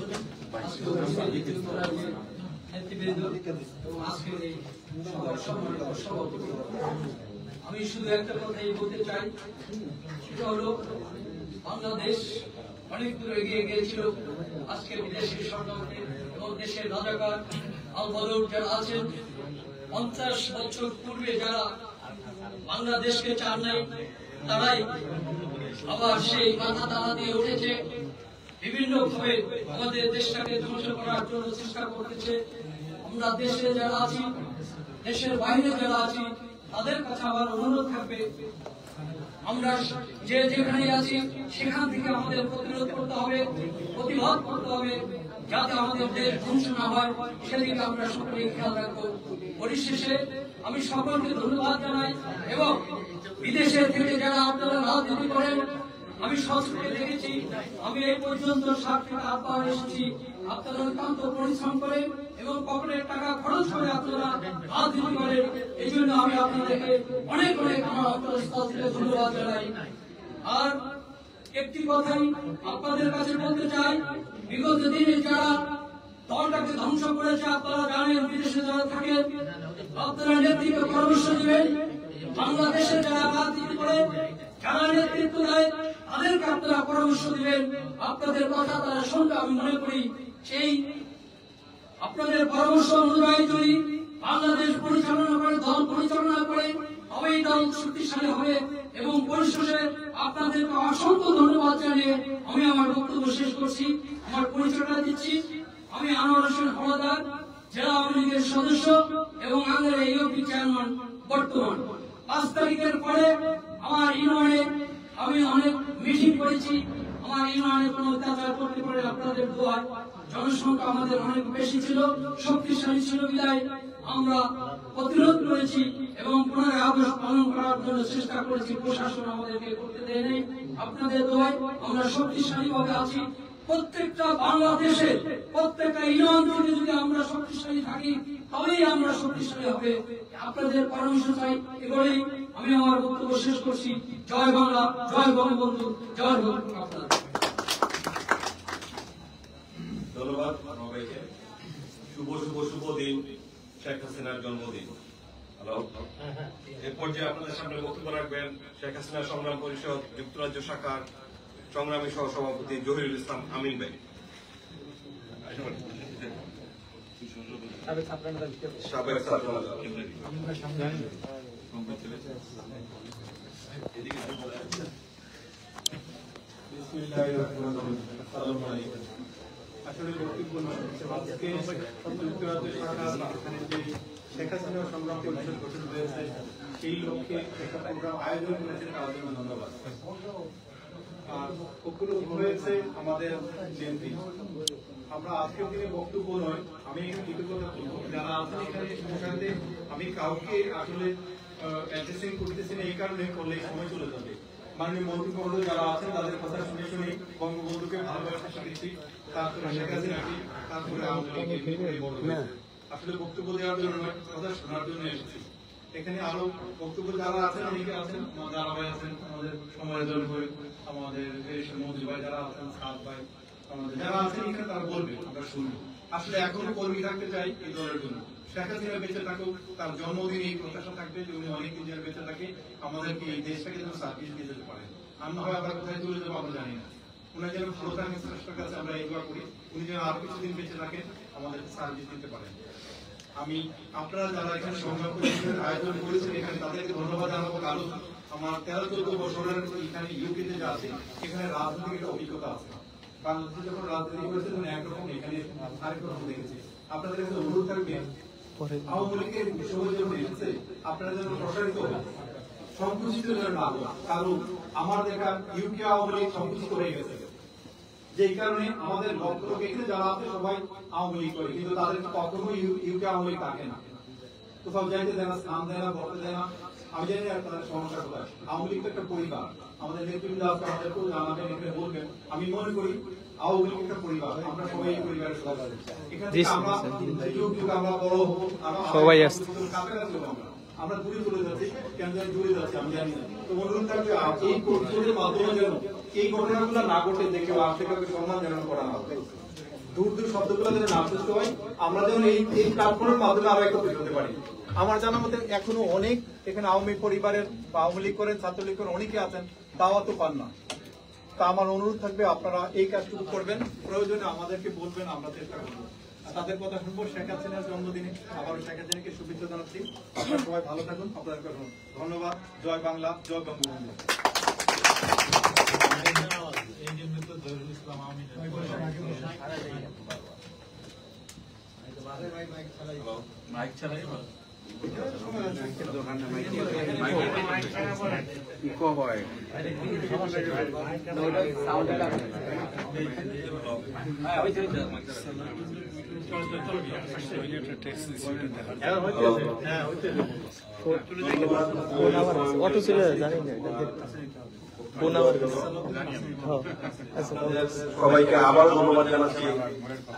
আমি শুধু একটা কথাই বলতে চাই, সেটা হলো বাংলাদেশ অনেক দূর এগিয়ে গিয়েছিল। আজকে বিদেশি শরণার্থী এবং দেশের রাজাকার আল বদর যারা আছেন 50 বছর পূর্বে যারা বাংলাদেশকে চান নাই, তারাই আবার সেই মাথা দানা দিয়ে উঠেছে, বিভিন্ন ভাবে আমাদের দেশটাকে ধ্বংস করার জন্য চেষ্টা করতেছে। আমরা দেশে যারা আছি, দেশের বাইরে যারা আছি, তাদের কাছে আমার অনুরোধ থাকবে, আমরা যে যেখানে আছি সেখান থেকে আমাদের প্রতিরোধ করতে হবে, প্রতিবাদ করতে হবে, যাতে আমাদের দেশ ধ্বংস না হয় সেদিকে আমরা সকলেই খেয়াল রাখবো। পরিশেষে আমি সকলকে ধন্যবাদ জানাই এবং বিদেশে থেকে যারা আপনারা রাজনীতি করেন, আমি সচক্ষে দেখেছি, আমি এই পর্যন্ত 7 থেকে 8 বার এসেছি। আপনারা অত্যন্ত পরিশ্রম করে এবং পকেটের টাকা খরচ করে আপনারা রাজনীতি করেন, এই জন্য আমি আপনাদেরকে অনেক অনেক আমার অন্তরস্থল থেকে ধন্যবাদ জানাই। আর একটি কথাই আপনাদের কাছে বলতে চাই, বিগত দিনে যারা দলটাকে ধ্বংস করেছে, আপনারা জানেন বিদেশে যারা থাকেন, আপনারা নেতৃত্ব পরামর্শ দিবেন। বাংলাদেশে যারা রাজনীতি করে, যারা নেতৃত্ব দেয়, তাদেরকে আপনারা পরামর্শ দিবেন। আপনাদের কথা তারা শুনবে, আমি মনে করি সেই আপনাদের পরামর্শ অনুযায়ী যদি বাংলাদেশ পরিচালনা করে, দল পরিচালনা করে, তবে এই দল শক্তিশালী হবে। এবং পরিশেষে আপনাদেরকে অসংখ্য ধন্যবাদ জানিয়ে আমি আমার বক্তব্য শেষ করছি। আমার পরিচয়টা দিচ্ছি, আমি আনোয়ার হোসেন হলাদার, জেলা আওয়ামী লীগের সদস্য এবং আঙ্গের ইউপি চেয়ারম্যান বর্তমান। 5 তারিখের পরে আমার ইউনিয়নে আমি অনেক মিটিং করেছি। আমার ইউনিয়নে কোনো অত্যাচার করতে পারে আপনাদের দোয়ায়, জনসংখ্যা আমাদের অনেক বেশি ছিল, শক্তিশালী ছিল বিদায় আমরা প্রতিরোধ করেছি এবং 15 আগস্ট পালন করার জন্য চেষ্টা করেছি, প্রশাসন আমাদেরকে করতে দেয়নি। আপনাদের দোয়ায় আমরা শক্তিশালী ভাবে আছি। প্রত্যেকটা বাংলাদেশে প্রত্যেকটা ইউনিয়ন থেকে যদি আমরা শক্তিশালী থাকি তবেই আমরা শক্তিশালী হবে। আপনাদের পরামর্শ চাই। এবারেই আমি আমার বক্তব্য শেষ করছি। জয় বাংলা, জয় বঙ্গবন্ধু, জয় বঙ্গবন্ধু। ধন্যবাদ সবাইকে। শুভ শুভ শুভ দিন, শেখ হাসিনার জন্মদিন। হ্যালো, এ পর্যায়ে আপনাদের সামনে বক্তব্য রাখবেন শেখ হাসিনা সংগ্রাম পরিষদ যুক্তরাজ্য শাখার সংগ্রামী সহ সভাপতি জহিরুল ইসলাম আমিন ভাই। সাবেক ছাত্র আসলে বক্তব্য আজকে যুক্তরাজ্য সরকার এখানে যে শেখ হাসিনা সংগ্রাম পরিষদ গঠন হয়েছে সেই লক্ষ্যে একটা প্রোগ্রাম আয়োজন করেছে, তার জন্য ধন্যবাদ। আর উপলব্ধ হয়েছে আমাদের জেএনপি। আমরা আজকের দিনে বক্তব্য নয়, আমি কৃতজ্ঞতা করবো যারা আছেন এখানে সমস্যাতে। আমি কাউকে আসলে অ্যাড্রেসিং করতেছি না, এই কারণে করলে সময় চলে যাবে। মাননীয় মন্ত্রী মহোদয় যারা আছেন তাদের কথা শুনে শুনে বঙ্গবন্ধুকে ভালোবাসা শিখেছি, তারপরে শেখ হাসিনাকে, তারপরে আসলে বক্তব্য দেওয়ার জন্য নয়, কথা শোনার জন্য এসেছি। এখানে আরো বক্তব্য যারা আছেন অনেকে আছেন, যারা ভাই আছেন আমাদের সময়ের জন্য, আমাদের মন্ত্রী ভাই যারা আছেন, সাত ভাই আমাদের যারা আছেন এখানে, তারা বলবে, আমরা শুনবো। আসলে এখনো কর্মী থাকতে চাই এই দলের জন্য। শেখ হাসিনা বেঁচে থাকুক, তার জন্মদিন এই প্রত্যাশা থাকবে যে উনি অনেকদিন যারা বেঁচে থাকে আমাদেরকে এই দেশটাকে যেন সার্ভিস দিয়ে যেতে পারেন। আমরা হয় আমরা কোথায় চলে যাবো আমরা জানি না, উনি যেন ভালো থাকেন, চেষ্টার কাছে আমরা এই দোয়া করি উনি যেন আরো কিছুদিন বেঁচে থাকেন, আমাদেরকে সার্ভিস দিতে পারেন। আমি আপনারা যারা এখানে সংগ্রাম পরিষদের আয়োজন করেছেন এখানে তাদেরকে ধন্যবাদ জানাবো, কারণ আমার 13-14 বছরের এখানে ইউকেতে যা আছে এখানে রাজনৈতিক একটা অভিজ্ঞতা আছে। বাংলাদেশে যখন রাজনীতি করেছে তখন একরকম, এখানে আরেক রকম দেখেছি। আপনাদের কাছে অনুরোধ থাকবে আওয়ামী লীগের বিষয় যখন এসেছে আপনারা যেন প্রসারিত সংকুচিত যেন না হয়, কারণ আমার দেখা ইউকে আওয়ামী লীগ সংকুচিত হয়ে গেছে, যে কারণে আমাদের ভক্তলোক এখানে যারা আছে সবাই আওয়ামী লীগ করে, কিন্তু তাদেরকে কখনো ইউকে আওয়ামী লীগ থাকে না, কোথাও যাইতে দেয় না, স্নান দেয় না, ভরতে দেয় না। আমি জানি আর তাদের সমস্যা কোথায়। আওয়ামী লীগ একটা পরিবার, আমাদের নেতৃবৃন্দ আছে, আমাদেরকেও জানাবেন, এখানে বলবেন। আমি মনে করি আওয়ামী লীগ একটা পরিবার, আমরা সবাই এই পরিবারের সদস্য। এখানে আমরা যুগ যুগ আমরা বড় হবো, সবাই আসছে, আমরা দূরে চলে যাচ্ছি, কেন জানি দূরে যাচ্ছি আমি জানি না। তো অনুরোধ থাকবে এই কোর্সের মাধ্যমে যেন এই ঘটনাগুলো না ঘটে, দেখে আর্থিকভাবে সম্মান জানানো করা হবে, দূর দূর শব্দগুলো যেন না সৃষ্টি হয়, আমরা যেন এই প্ল্যাটফর্মের মাধ্যমে আরো একত্রিত হতে পারি। আমার জানার মতে এখনো অনেক এখানে আওয়ামী পরিবারের বা আওয়ামী লীগ করেন, ছাত্রলীগ করেন, অনেকে আছেন, দাওয়াত পান না। তা আমার অনুরোধ থাকবে আপনারা এই কাজটুকু করবেন, প্রয়োজনে আমাদেরকে বলবেন, আমরা চেষ্টা করবো। তাদের কথা শুনবো। শেখ হাসিনার জন্মদিনে আবারও শেখ হাসিনাকে শুভেচ্ছা জানাচ্ছি। আপনারা সবাই ভালো থাকুন, আপনাদের ধন্যবাদ। জয় বাংলা, জয় বঙ্গবন্ধু। মাইক চালাই অটো ছিল জানি না, সবাইকে আবার ধন্যবাদ জানাচ্ছি।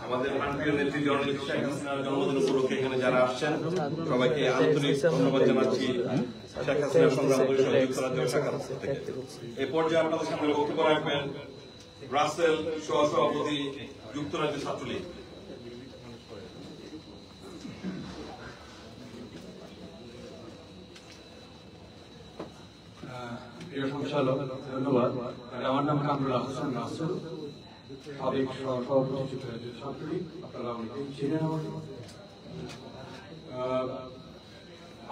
আমাদের নেত্রী জননেত্রী শেখ হাসিনার জন্মদিন উপলক্ষে এখানে যারা আসছেন সবাইকে আন্তরিক ধন্যবাদ জানাচ্ছি শেখ হাসিনা সংগ্রাম পরিষদ যুক্তরাজ্য শাখার পক্ষ থেকে। এই পর্যায়ে আপনাদের সামনে বক্তব্য রাখবেন রাসেল সহ সভাপতি যুক্তরাজ্য ছাত্রলীগ। ধন্যবাদ। আমার নাম কামরুল হাসান রাসেল, সাবেক সভাপতি যুক্তরাজ্য ছাত্রলীগ, আপনারা অনেকেই চিনেন আমাকে।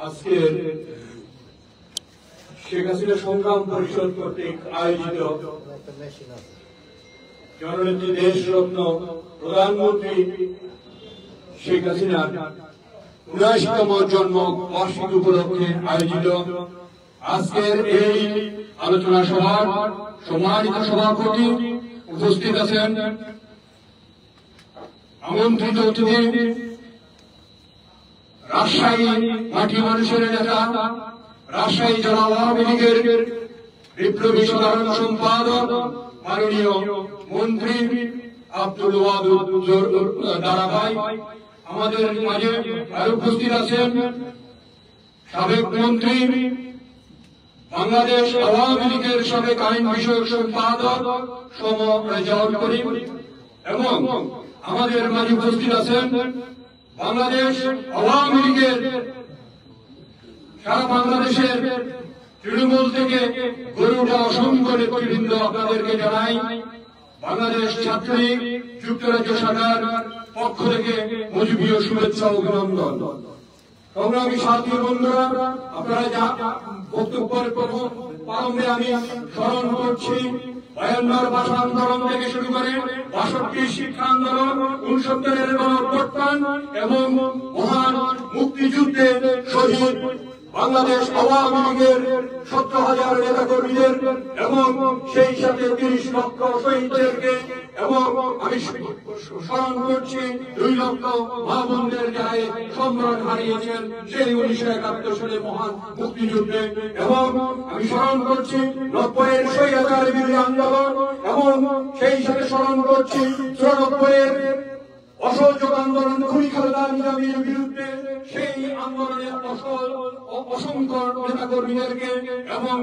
আজকে শেখ হাসিনা সংগ্রাম পরিষদ কর্তৃক আয়োজিত জননেত্রী দেশরত্ন প্রধানমন্ত্রী শেখ হাসিনার ৭৯তম জন্ম বার্ষিকী উপলক্ষে আয়োজিত আজকের এই আলোচনা সভার সম্মানিত সভাপতি উপস্থিত আছেন, আমন্ত্রিত অতিথি রাজশাহী মাটি মানুষের নেতা, রাজশাহী জেলা আওয়ামী লীগের বিপ্লবী সাধারণ সম্পাদক, মাননীয় মন্ত্রী আব্দুল ওয়াদুদ দারাভাই, আমাদের মাঝে আরো উপস্থিত আছেন সাবেক মন্ত্রী, বাংলাদেশ আওয়ামী লীগের সাবেক আইন বিষয়ক সম্পাদক সম রেজাউল করিম, এবং আমাদের মাঝে উপস্থিত আছেন বাংলাদেশ আওয়ামী লীগের সারা বাংলাদেশের তৃণমূল থেকে গড়ে ওঠা অসংখ্য নেতৃবৃন্দ। আপনাদেরকে জানাই বাংলাদেশ ছাত্রলীগ যুক্তরাজ্য শাখার পক্ষ থেকে মজিবীয় শুভেচ্ছা ও অভিনন্দন। সংগ্রামী সাথী বন্ধুরা, আপনারা যা বক্তব্যের প্রারম্ভে আমি স্মরণ করছি 52 ভাষা আন্দোলন থেকে শুরু করে 62 শিক্ষা আন্দোলন, 69 গণঅভ্যুত্থান এবং মহান মুক্তিযুদ্ধে শহীদ বাংলাদেশ আওয়ামী লীগের 17,000 নেতাকর্মীদের এবং সেই সাথে 30 লক্ষ শহীদদেরকে, এবং আমি স্মরণ করছি 2 লক্ষ মা বোনদের যারা সম্মান হারিয়েছেন সেই 1971 সালে মহান মুক্তিযুদ্ধে, এবং আমি স্মরণ করছি 90-এর স্বৈরাচার বিরোধী আন্দোলন, এবং সেই সাথে স্মরণ করছি 94-এর অসহযোগ আন্দোলন খুনি খালেদা নিজামীর বিরুদ্ধে সেই আন্দোলনের অসংখ্য নেতাকর্মীদেরকে, এবং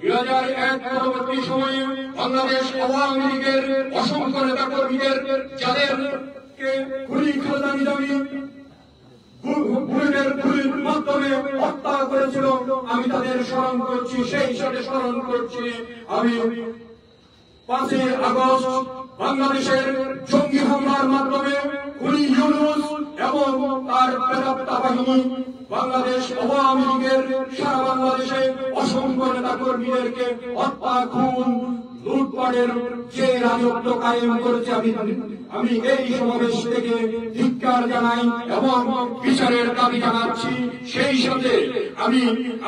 2001 পরবর্তী সময়ে বাংলাদেশ আওয়ামী লীগের অসংখ্য নেতাকর্মীদের যাদেরকে খুনি খালেদা নিজামী গুলির মাধ্যমে হত্যা করেছিল, আমি তাদের স্মরণ করছি। সেই সাথে স্মরণ করছি আমি 5ই আগস্ট বাংলাদেশের জঙ্গি হামলার মাধ্যমে খুনি ইউনূস এবং তার প্রেতাত্মা বাহিনী বাংলাদেশ আওয়ামী লীগের সারা বাংলাদেশে অসংখ্য নেতাকর্মীদেরকে হত্যা, খুন, লুটপাটের যে রাজত্ব কায়েম করেছে, আমি এই সমাবেশ থেকে ধিক্কার জানাই এবং বিচারের দাবি জানাচ্ছি। সেই সাথে আমি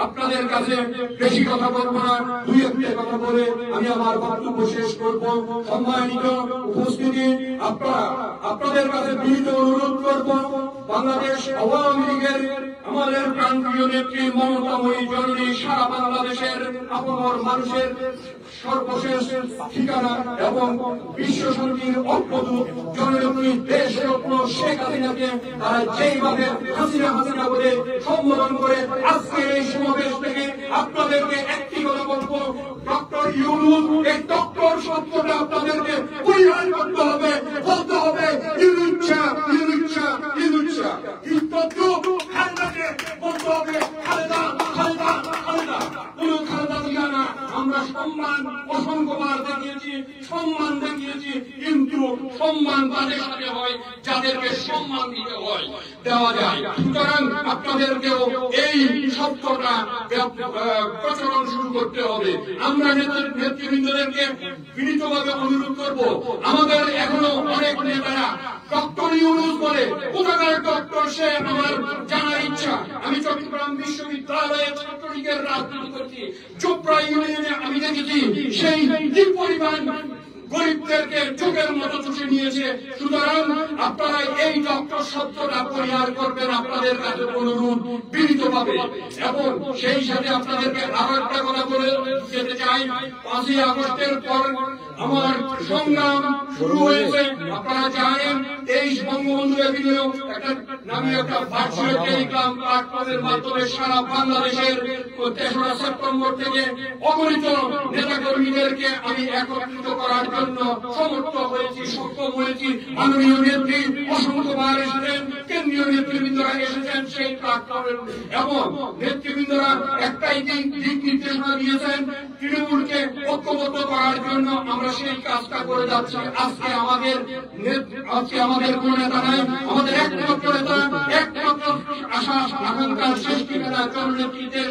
আপনাদের কাছে বেশি কথা বলবো না, 2-1টা কথা বলে আমি আমার বক্তব্য শেষ করব। সম্মানিত উপস্থিতি, আপনাদের কাছে বিনীত অনুরোধ করব, বাংলাদেশ আওয়ামী লীগের আমাদের প্রাণপ্রিয় নেত্রী মমতাময়ী জননী সারা বাংলাদেশের আপামর মানুষের সর্বশেষ ঠিকানা এবং বিশ্ব শান্তির অদ্ভুত জননেত্রী দেশরত্ন শেখ হাসিনাকে তারা যেইভাবে হাসিনা বলে সম্বোধন করে আজকের এই সমাবেশ থেকে আপনাদেরকে একটি কথা বলবো, ডক্টর ইউনূস এই ডক্টর শব্দটা আপনাদেরকে পরিহার করতে হবে, বলতে হবে ইউনুচ্ছা ইউনুচ্ছা ইউনুচ্ছা, খালেদাকে বলতে হবে খালেদা খালেদা খালেদা, কোন খালেদা জিয়া না। আমরা সম্মান অসংখ্যবার দেখিয়েছি, সম্মান দেখিয়েছি, কিন্তু সম্মান তাদের সাথে হয় যাদেরকে সম্মান দিতে হয়, দেওয়া যায়। সুতরাং আপনাদেরকেও এই শব্দটা প্রচলন শুরু করতে হবে। আমরা নেতৃবৃন্দদেরকে বিনীতভাবে অনুরোধ করব, আমাদের এখনো অনেক নেতারা ডক্টর ইউনূস বলে, কোথাকার ডক্টর সে আমার জানার ইচ্ছা। আমি চট্টগ্রাম বিশ্ববিদ্যালয়ে ছাত্রলীগের রাজনীতি করছি, চোপড়া ইউনিয়নে আমি দেখেছি সেই কি পরিমাণ গরিবদেরকে চোখের মতো চুষে নিয়েছে। সুতরাং আপনারা এই ডক্টর শব্দটা পরিহার করবেন, আপনাদের কাছে অনুরোধ বিনীতভাবে। এবং সেই সাথে আপনাদেরকে আরো একটা কথা বলে যেতে চাই, 5ই আগস্টের পর আমার সংগ্রাম শুরু হয়েছে। আপনারা জানেন এই বঙ্গবন্ধু এভিনিউ একটা ভার্চুয়াল টেলিগ্রাম প্ল্যাটফর্মের মাধ্যমে সারা বাংলাদেশের 3রা সেপ্টেম্বর থেকে অগণিত নেতাকর্মীদেরকে আমি একত্রিত করার জন্য সমর্থ হয়েছি, সক্ষম হয়েছি। মাননীয় নেত্রী অসংখ্যবার এসেছেন, কেন্দ্রীয় নেতৃবৃন্দরা এসেছেন সেই প্ল্যাটফর্মের, এবং নেতৃবৃন্দরা একটাই দিক নির্দেশনা দিয়েছেন, তৃণমূলকে ঐক্যবদ্ধ করার জন্য আমরা সেই কাজটা করে যাচ্ছি। আজকে আমাদের কোন নেতা নাই, আমাদের একমাত্র নেতা, একমাত্র আশা আকাঙ্ক্ষার শেষ ঠিকানা জননেত্রীদের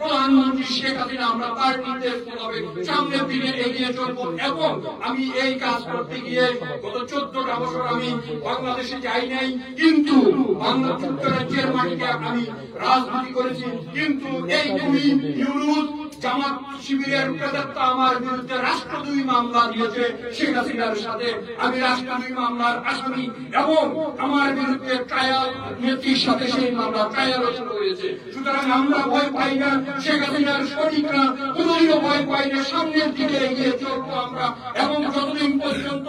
প্রধানমন্ত্রী শেখ হাসিনা। আমরা তার নির্দেশ মোতাবে সামনের দিকে এগিয়ে চলবো। এবং আমি এই কাজ করতে গিয়ে গত 14টা বছর আমি বাংলাদেশে যাই নাই, কিন্তু বাংলা যুক্তরাজ্যের মাটিতে আমি রাজনীতি করেছি। কিন্তু এই খুনি ইউনূস জামাত শিবিরের প্রেতাত্মা আমার বিরুদ্ধে রাষ্ট্রদ্রোহী মামলা দিয়েছে শেখ হাসিনার সাথে। আমি রাষ্ট্রদ্রোহী মামলার আসামি এবং আমার বিরুদ্ধে ট্রায়াল নেত্রীর সাথে সেই মামলা ট্রায়ালও শুরু হয়েছে। সুতরাং আমরা ভয় পাই না, শেখ হাসিনার সৈনিকরা কোনোদিনও ভয় পাই না, সামনের দিকে এগিয়ে চলবো আমরা। এবং যতদিন পর্যন্ত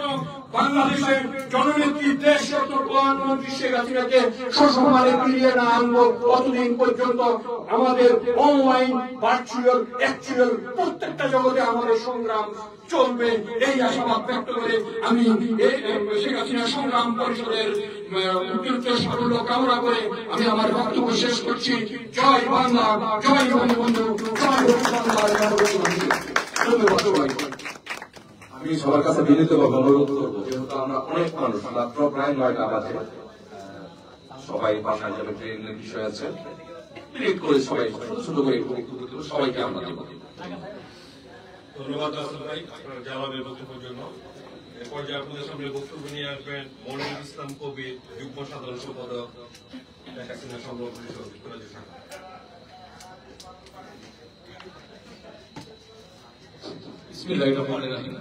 বাংলাদেশের জননেত্রী দেশরত্ন প্রধানমন্ত্রী শেখ হাসিনাকে সসম্মানে ফিরিয়ে না আনবো, ততদিন পর্যন্ত আমাদের অনলাইন, ভার্চুয়াল, অ্যাকচুয়াল প্রত্যেকটা জগতে আমাদের সংগ্রাম চলবে। এই আশাবাদ ব্যক্ত করে আমি শেখ হাসিনা সংগ্রাম পরিষদের সাফল্য কামনা করে আমি আমার বক্তব্য শেষ করছি। জয় বাংলা, জয় বঙ্গবন্ধু, জয় ধন্যবাদ। আমি সবার কাছে বিনীতভাবে অনুরোধ করবো, যেহেতু আমরা অনেক মানুষ, মাত্র প্রায় 9টা বাজে, সবাই বাসায় যাবে, ট্রেনের বিষয় আছে, প্লিট করে সবাই ছোট ছোট করে সবাইকে আমরা দেব। ধন্যবাদ রাসেল ভাই আপনার জবাবের বক্তব্যের জন্য। এ পর্যায়ে আপনাদের সামনে বক্তব্য নিয়ে আসবেন মনিরুল ইসলাম কবির, যুগ্ম সাধারণ সম্পাদক, শেখ হাসিনা সংগ্রাম পরিষদ যুক্তরাজ্য শাখা। বিসমিল্লাহির রহমানির রহিম।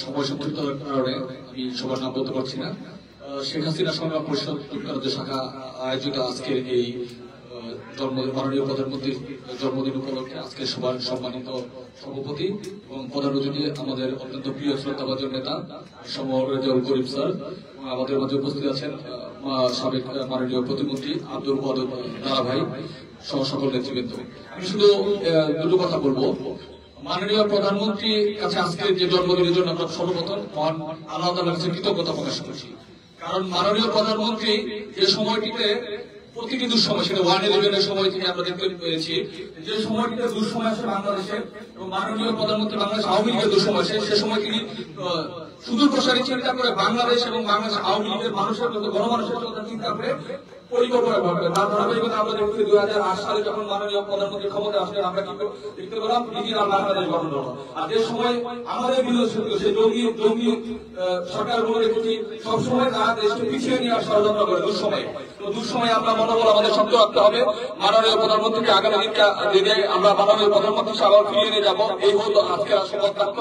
সময় সংক্ষিপ্ততার কারণে আমি সবার নাম বলতে পারছি না। শেখ হাসিনা সংগ্রাম পরিষদ যুক্তরাজ্য শাখা আয়োজিত আজকের এই মাননীয় প্রধানমন্ত্রীর জন্মদিন উপলক্ষে আজকে সবার সম্মানিত সভাপতি এবং প্রধান অতিথি আমাদের অত্যন্ত প্রিয় শ্রদ্ধাভাজন নেতা রেজাউল করিম স্যার, আমাদের মাঝে উপস্থিত আছেন সাবেক মাননীয় প্রতিমন্ত্রী আব্দুল ওয়াদুদ দারা ভাই সহ সকল নেতৃবৃন্দ। আমি শুধু দুটো কথা বলবো। মাননীয় প্রধানমন্ত্রীর কাছে আজকে যে জন্মদিনের জন্য আমরা সর্বপ্রথম মহান আল্লাহ তাআলার কাছে কৃতজ্ঞতা প্রকাশ করছি। কারণ মাননীয় প্রধানমন্ত্রী যে সময়টিতে প্রতিটি দুঃসময়, সেটা 1/11 সময় থেকে আমরা দেখতে পেয়েছি, যে সময়টিতে দুঃসময় আসে বাংলাদেশে এবং মাননীয় প্রধানমন্ত্রী বাংলাদেশ আওয়ামী লীগের দুঃসময় সে সময় তিনি সুদূর প্রসারী চিন্তা করে বাংলাদেশ এবং বাংলাদেশ আওয়ামী লীগের মানুষের মধ্যে গণমানুষের কথা চিন্তা করে পরিকল্পনা করবেন। তার ধারাবাহিকতা আমরা দেখছি 2008 সালে যখন মাননীয় প্রধানমন্ত্রী ক্ষমতা আসলেন, আমরা কিন্তু দেখতে পেলাম ডিজিটাল বাংলাদেশ গঠন হলো। আর যে সময় আমাদের বিরোধী সে জঙ্গি সরকারগুলো দেখেছি সবসময় তারা দেশকে পিছিয়ে নিয়ে ষড়যন্ত্র করে দুঃসময়ে। তো দুঃসময়ে আমরা মনোবল আমাদের শক্ত রাখতে হবে। মাননীয় প্রধানমন্ত্রীকে আগামী দিনে আমরা মাননীয় প্রধানমন্ত্রী আবার ফিরিয়ে নিয়ে যাবো, এই হলো আজকে শপথ বাক্য।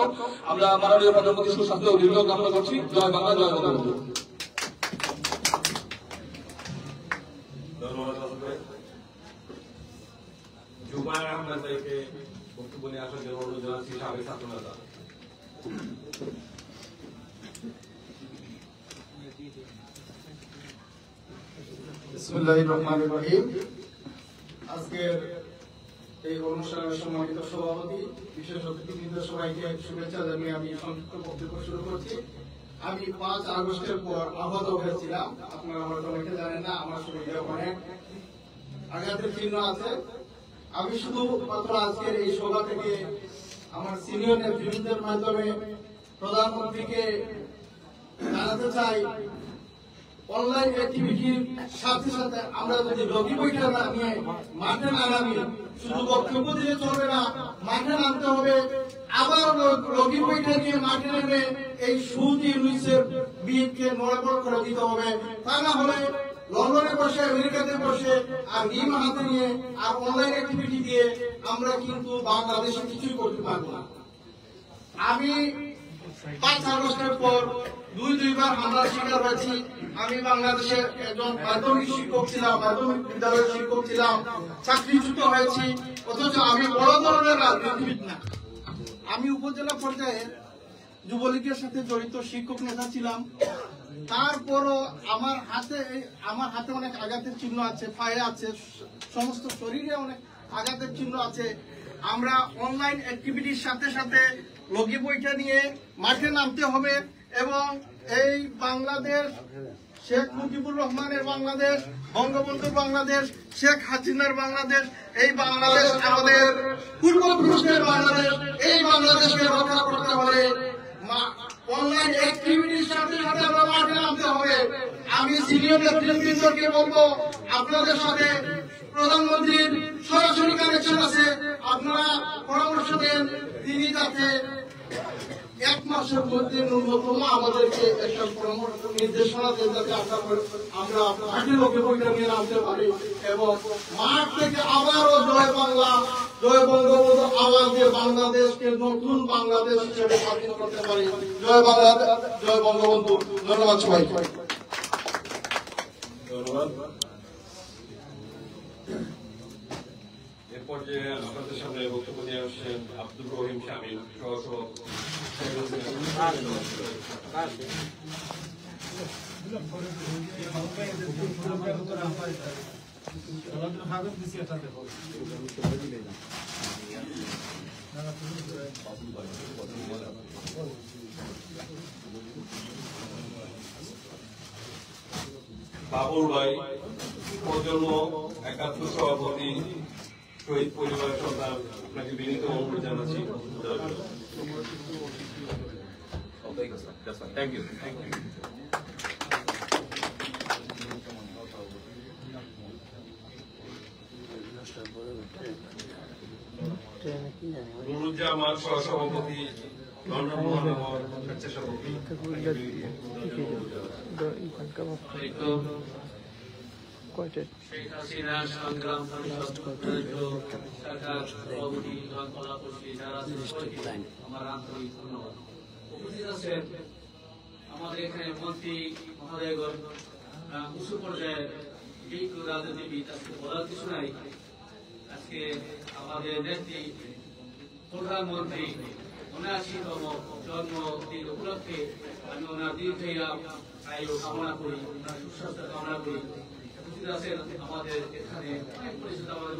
আমরা মাননীয় প্রধানমন্ত্রী সুস্বাস্থ্য ও দীর্ঘ কামনা করছি। জয় বাংলা, জয় বঙ্গবন্ধু। ধন্যবাদ রাসেল ভাই। জুবায়ের আহমেদ ভাইকে বক্তব্য নিয়ে আসার জন্য অনুরোধ জানাচ্ছি, সাবেক ছাত্র নেতা। বিসমিল্লাহির রহমানির রহিম। আজকের এই অনুষ্ঠানের সম্মানিত সভাপতি, বিশেষ অতিথিবৃন্দ, সবাইকে শুভেচ্ছা জানিয়ে আমি সংক্ষিপ্ত বক্তব্য শুরু করছি। আমি 5 আগস্টের পর আহত হয়েছিলাম। আপনারা হয়তো অনেকে জানেন না, আমার শরীরে অনেক আঘাতের চিহ্ন আছে। আমি শুধু মাত্র আজকের এই সভা থেকে আমার সিনিয়র নেতৃবৃন্দের মাধ্যমে প্রধানমন্ত্রীকে জানাতে চাই, অনলাইন অ্যাক্টিভিটির সাথে সাথে আমরা যদি রোগী বৈঠা না নিয়ে মাঠে না নামি, শুধু বক্তব্য দিয়ে চলবে না, মাঠে নামতে হবে। আবার রোগী বৈঠা নিয়ে মাঠে নেমে এই সুদ ইউনিসেফ বিএনকে নড়বড় করে দিতে হবে। তা না হলে লন্ডনে বসে, আমেরিকাতে বসে আর নিম হাতে নিয়ে আর অনলাইন অ্যাক্টিভিটি দিয়ে আমরা কিন্তু বাংলাদেশে কিছুই করতে পারবো না। আমি 5 আগস্টের পর দুইবার হামলার শিকার হয়েছি। আমি বাংলাদেশের একজন মাধ্যমিক শিক্ষক ছিলাম, মাধ্যমিক বিদ্যালয়ের শিক্ষক ছিলাম, চাকরিচ্যুত হয়েছি। অথচ আমি বড় ধরনের রাজনীতিবিদ না। আমি উপজেলা পর্যায়ে যুবলীগের সাথে জড়িত শিক্ষক নেতা ছিলাম। তারপরও আমার হাতে অনেক আঘাতের চিহ্ন আছে, পায়ে আছে, সমস্ত শরীরে অনেক আঘাতের চিহ্ন আছে। আমরা অনলাইন অ্যাক্টিভিটির সাথে সাথে লগি বইটা নিয়ে মাঠে নামতে হবে এবং এই বাংলাদেশ, শেখ মুজিবুর রহমানের বাংলাদেশ, বঙ্গবন্ধুর বাংলাদেশ, শেখ হাসিনার বাংলাদেশ, এই বাংলাদেশ আমাদের পূর্বপুরুষদের বাংলাদেশ। এই বাংলাদেশকে রক্ষা করতে হলে অনলাইন অ্যাক্টিভিটির সাথে সাথে আমরা মাঠে নামতে হবে। আমি সিনিয়র নেতৃবৃন্দকে বলবো, আপনাদের সাথে প্রধানমন্ত্রীর সরাসরি কানেকশন আছে, আপনারা পরামর্শ দেন তিনি যাতে 1 মাসের মধ্যে ন্যূনতম আমাদেরকে একটা নির্দেশনা দেন যাতে আমরা পার্টির লোকে বইটা নিয়ে নামতে পারি এবং মাঠ থেকে আবারও জয় বাংলা জয় বঙ্গবন্ধু আওয়াজ দিয়ে বাংলাদেশকে নতুন বাংলাদেশ হিসেবে স্বাধীন করতে পারি। জয় বাংলা, জয় বঙ্গবন্ধু। ধন্যবাদ সবাইকে। ধন্যবাদ। এ পর্যায়ে আপনাদের সামনে বক্তব্য নিয়ে আসছেন আব্দুর রহিম শামীম বাবুর ভাই প্রজন্ম একাত্তর সভাপতি শহীদ পরিবার সন্তান, আপনাকে বিনীত অনুরোধ জানাচ্ছি। Thank you. নুরুজ্জামান সহসভাপতি, লন্ডন মহানগর স্বেচ্ছাসেবক। শেখ হাসিনা সংগ্রাম পরিষদ সরকার সভাপতি কলাপতি যারা আমার আন্তরিক ধন্যবাদ। উপস্থিত আছেন আমাদের এখানে মন্ত্রী মহোদয়গণ, উচ্চ পর্যায়ের বিজ্ঞ রাজনীতিবিদ, আজকে বলার কিছু নাই। আজকে আমাদের নেত্রী প্রধানমন্ত্রী ৭৯তম জন্মদিন উপলক্ষে আমি ওনার দীর্ঘায়ু কামনা করি, ওনার সুস্বাস্থ্য কামনা করি। আছেন আমাদের এখানে অনেক পরিচিত আমাদের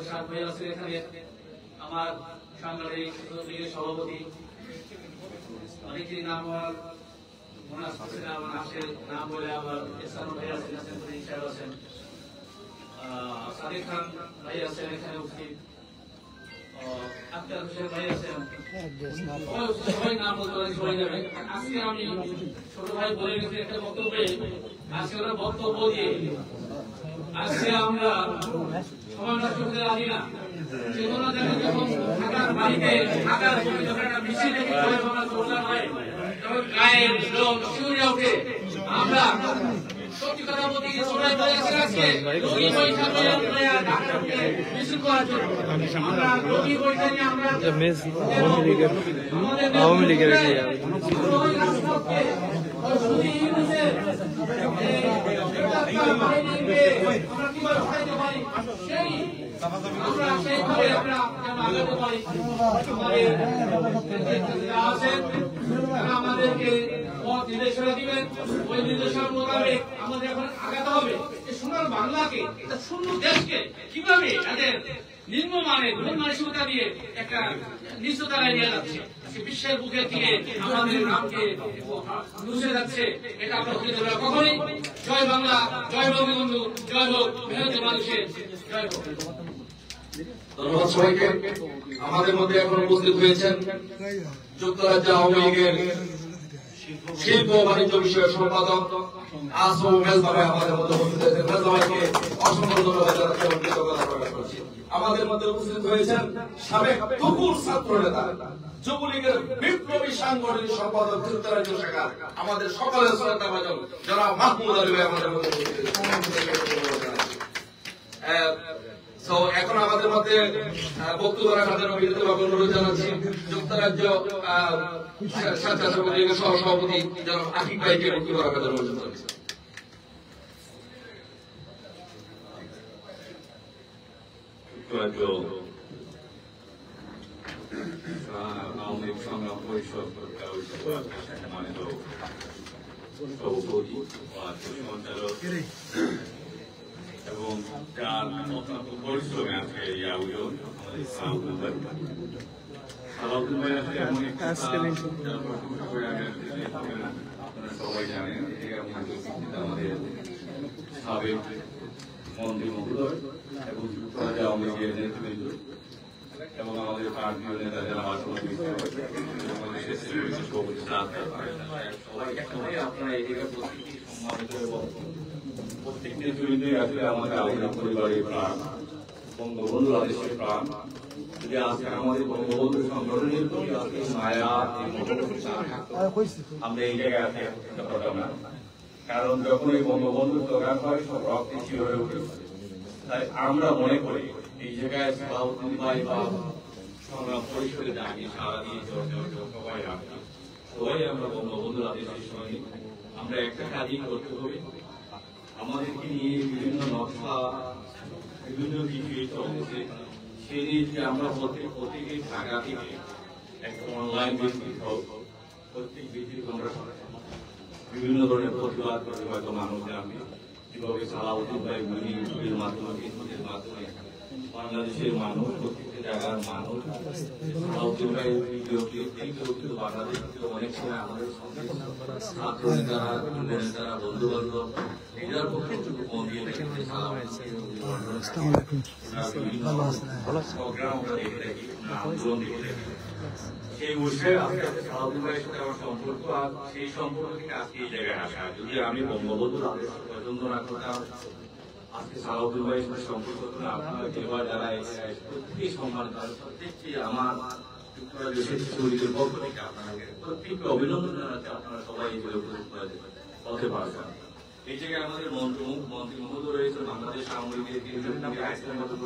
সাত ভাই আছেন এখানে, আমার সাংগঠনিক লীগের সভাপতি, অনেকেই নাম আমার মনে আসছে না, আমার নাম বলে আবার এসান ভাই আছেন, আছেন সাদিক খান ভাই আছেন এখানে উপস্থিত, আক্তার হোসেন ভাই আছেন, সবাই নাম বলতে পারেন, সবাই যাবে। আজকে আমি ছোট ভাই বলে গেছে একটা বক্তব্যে, আজকে ওরা বক্তব্য দিয়ে আজকে আমরা সমাজ রাষ্ট্রপতি রাজি না। যে কোনো জায়গায় যখন ঢাকার বাড়িতে ঢাকার যখন একটা মিছিল থেকে আমরা চললাম হয় তখন গায়ের লোক শিউরে ওঠে। আমরা সত্যি কথা বলতে গিয়ে সবাই বলে আজকে রোগী পয়সা নিয়ে ঢাকাকে মিছিল করার জন্য আমরা রোগী পয়সা নিয়ে আমরা আওয়ামী লীগের আমাদেরকে পথ নির্দেশনা দিবেন, ওই নির্দেশনা মোতাবেক আমাদের এখন আগাতে হবে। সোনার বাংলাকে, শূন্য দেশকে কিভাবে তাদের নিম্নমানের মানসিকতা দিয়ে একটা নিচুতারায় নিয়ে যাচ্ছে, বিশ্বের বুকে দিয়ে আমাদের নামকে মুছে যাচ্ছে, এটা আমরা হতে দেব না কখনোই। জয় বাংলা, জয় বঙ্গবন্ধু, জয় হোক মেহনতি মানুষের, জয় হোক। ধন্যবাদ সবাইকে। আমাদের মধ্যে এখন উপস্থিত হয়েছেন যুক্তরাজ্য আওয়ামী লীগের শিল্প বাণিজ্য বিষয়ক সম্পাদক আসম মেজবা ভাই আমাদের মধ্যে উপস্থিত হয়েছেন। মেজবা ভাইকে অসংখ্য ধন্যবাদ জানাচ্ছি এবং কৃতজ্ঞতা প্রকাশ করছি। আমাদের মধ্যে উপস্থিত হয়েছেন সাবেক তুকুর ছাত্র নেতা, যুবলীগের বিপ্লবী সাংগঠনিক সম্পাদক যুক্তরাজ্য শাখা, আমাদের সকলের শ্রদ্ধাভাজন জনাব মাহমুদ আলী ভাই আমাদের মধ্যে উপস্থিত হয়েছেন। এখন আমাদের মধ্যে বক্তব্য রাখার জন্য বিনীতভাবে অনুরোধ জানাচ্ছি যুক্তরাজ্য স্বেচ্ছাসেবক লীগের সহসভাপতি জনাব আকিব ভাইকে বক্তব্য রাখার জন্য অনুরোধ জানাচ্ছি। যুক্তরাজ্য আওয়ামী লীগ সংগ্রাম পরিষদ সম্মানিত সভাপতি সঞ্চালক এবং যার অত্যন্ত পরিশ্রমে আজকে এই আয়োজন আলাউদ্দিন ভাই আসলে এমন একটা আপনারা সবাই জানেন আমাদের সাবেক মন্ত্রী মহোদয় এবং যুক্তরাজ্য আওয়ামী লীগের নেতৃবৃন্দ এবং আমাদের পার্টির নেতা যারা আপনারা এই জায়গায় সম্মানিত এবং প্রত্যেক নেতৃবৃন্দই আসলে আমাদের আলাদা পরিবারের প্রাণ, বঙ্গবন্ধু আদেশের প্রাণ, যে আজকে আমাদের বঙ্গবন্ধু সংগঠনের প্রতি আজকে মায়া আমরা এই জায়গায় আছি করতাম না, কারণ যখন এই বঙ্গবন্ধু স্লোগান হয় সব রক্তে শিহরে উঠে। তাই আমরা মনে করি এই জায়গায় সালাউদ্দিন ভাই বা সংগ্রাম পরিষদে ডাকি সারা দিয়ে সবাই রাখি, সবাই আমরা বঙ্গবন্ধুর আদেশের সঙ্গে আমরা একটা কাজই করতে হবে। আমাদেরকে নিয়ে বিভিন্ন নকশা বিভিন্ন কিছুই চলছে, সেই জিনিসকে আমরা প্রত্যেকে ঢাকা থেকে একটা অনলাইন ভিত্তিক হোক, প্রত্যেক ভিত্তিক আমরা বিভিন্ন ধরনের প্রতিবাদ করে হয়তো মানুষ জানবে কিভাবে সালাউদ্দিন ভাই গুলির মাধ্যমে ফেসবুকের মাধ্যমে বাংলাদেশের মানুষ প্রত্যেকটা জায়গার মানুষ সালাউদ্দিন ভাই ভিডিও ক্লিপ কিন্তু বাংলাদেশ থেকে অনেক সময় আমাদের ছাত্র নেতারা নেতারা বন্ধু বান্ধব এটার পক্ষে ফোন দিয়ে সেই উৎসাহে আস্তে আস্তে সালাউদ্দিন ভাইয়ের সাথে আমার সম্পর্ক, আর সেই সম্পর্ক থেকে আজকে এই জায়গায় আসা। যদি আমি বঙ্গবন্ধুর আদেশ পছন্দ না করতাম, আজকে সালাউদ্দিন ভাইয়ের সাথে সম্পর্ক না, আপনারা যেবার যারা প্রত্যেকেই সম্মান করেন, প্রত্যেকটি আমার যুক্তরাজ্যের শিশুদের পক্ষ থেকে আপনাকে প্রত্যেককে অভিনন্দন জানাচ্ছি। আপনারা সবাই এই পথে পারছেন। এই জায়গায় আমাদের মন্ত্রী মহোদয় রয়েছেন, বাংলাদেশ সামরিক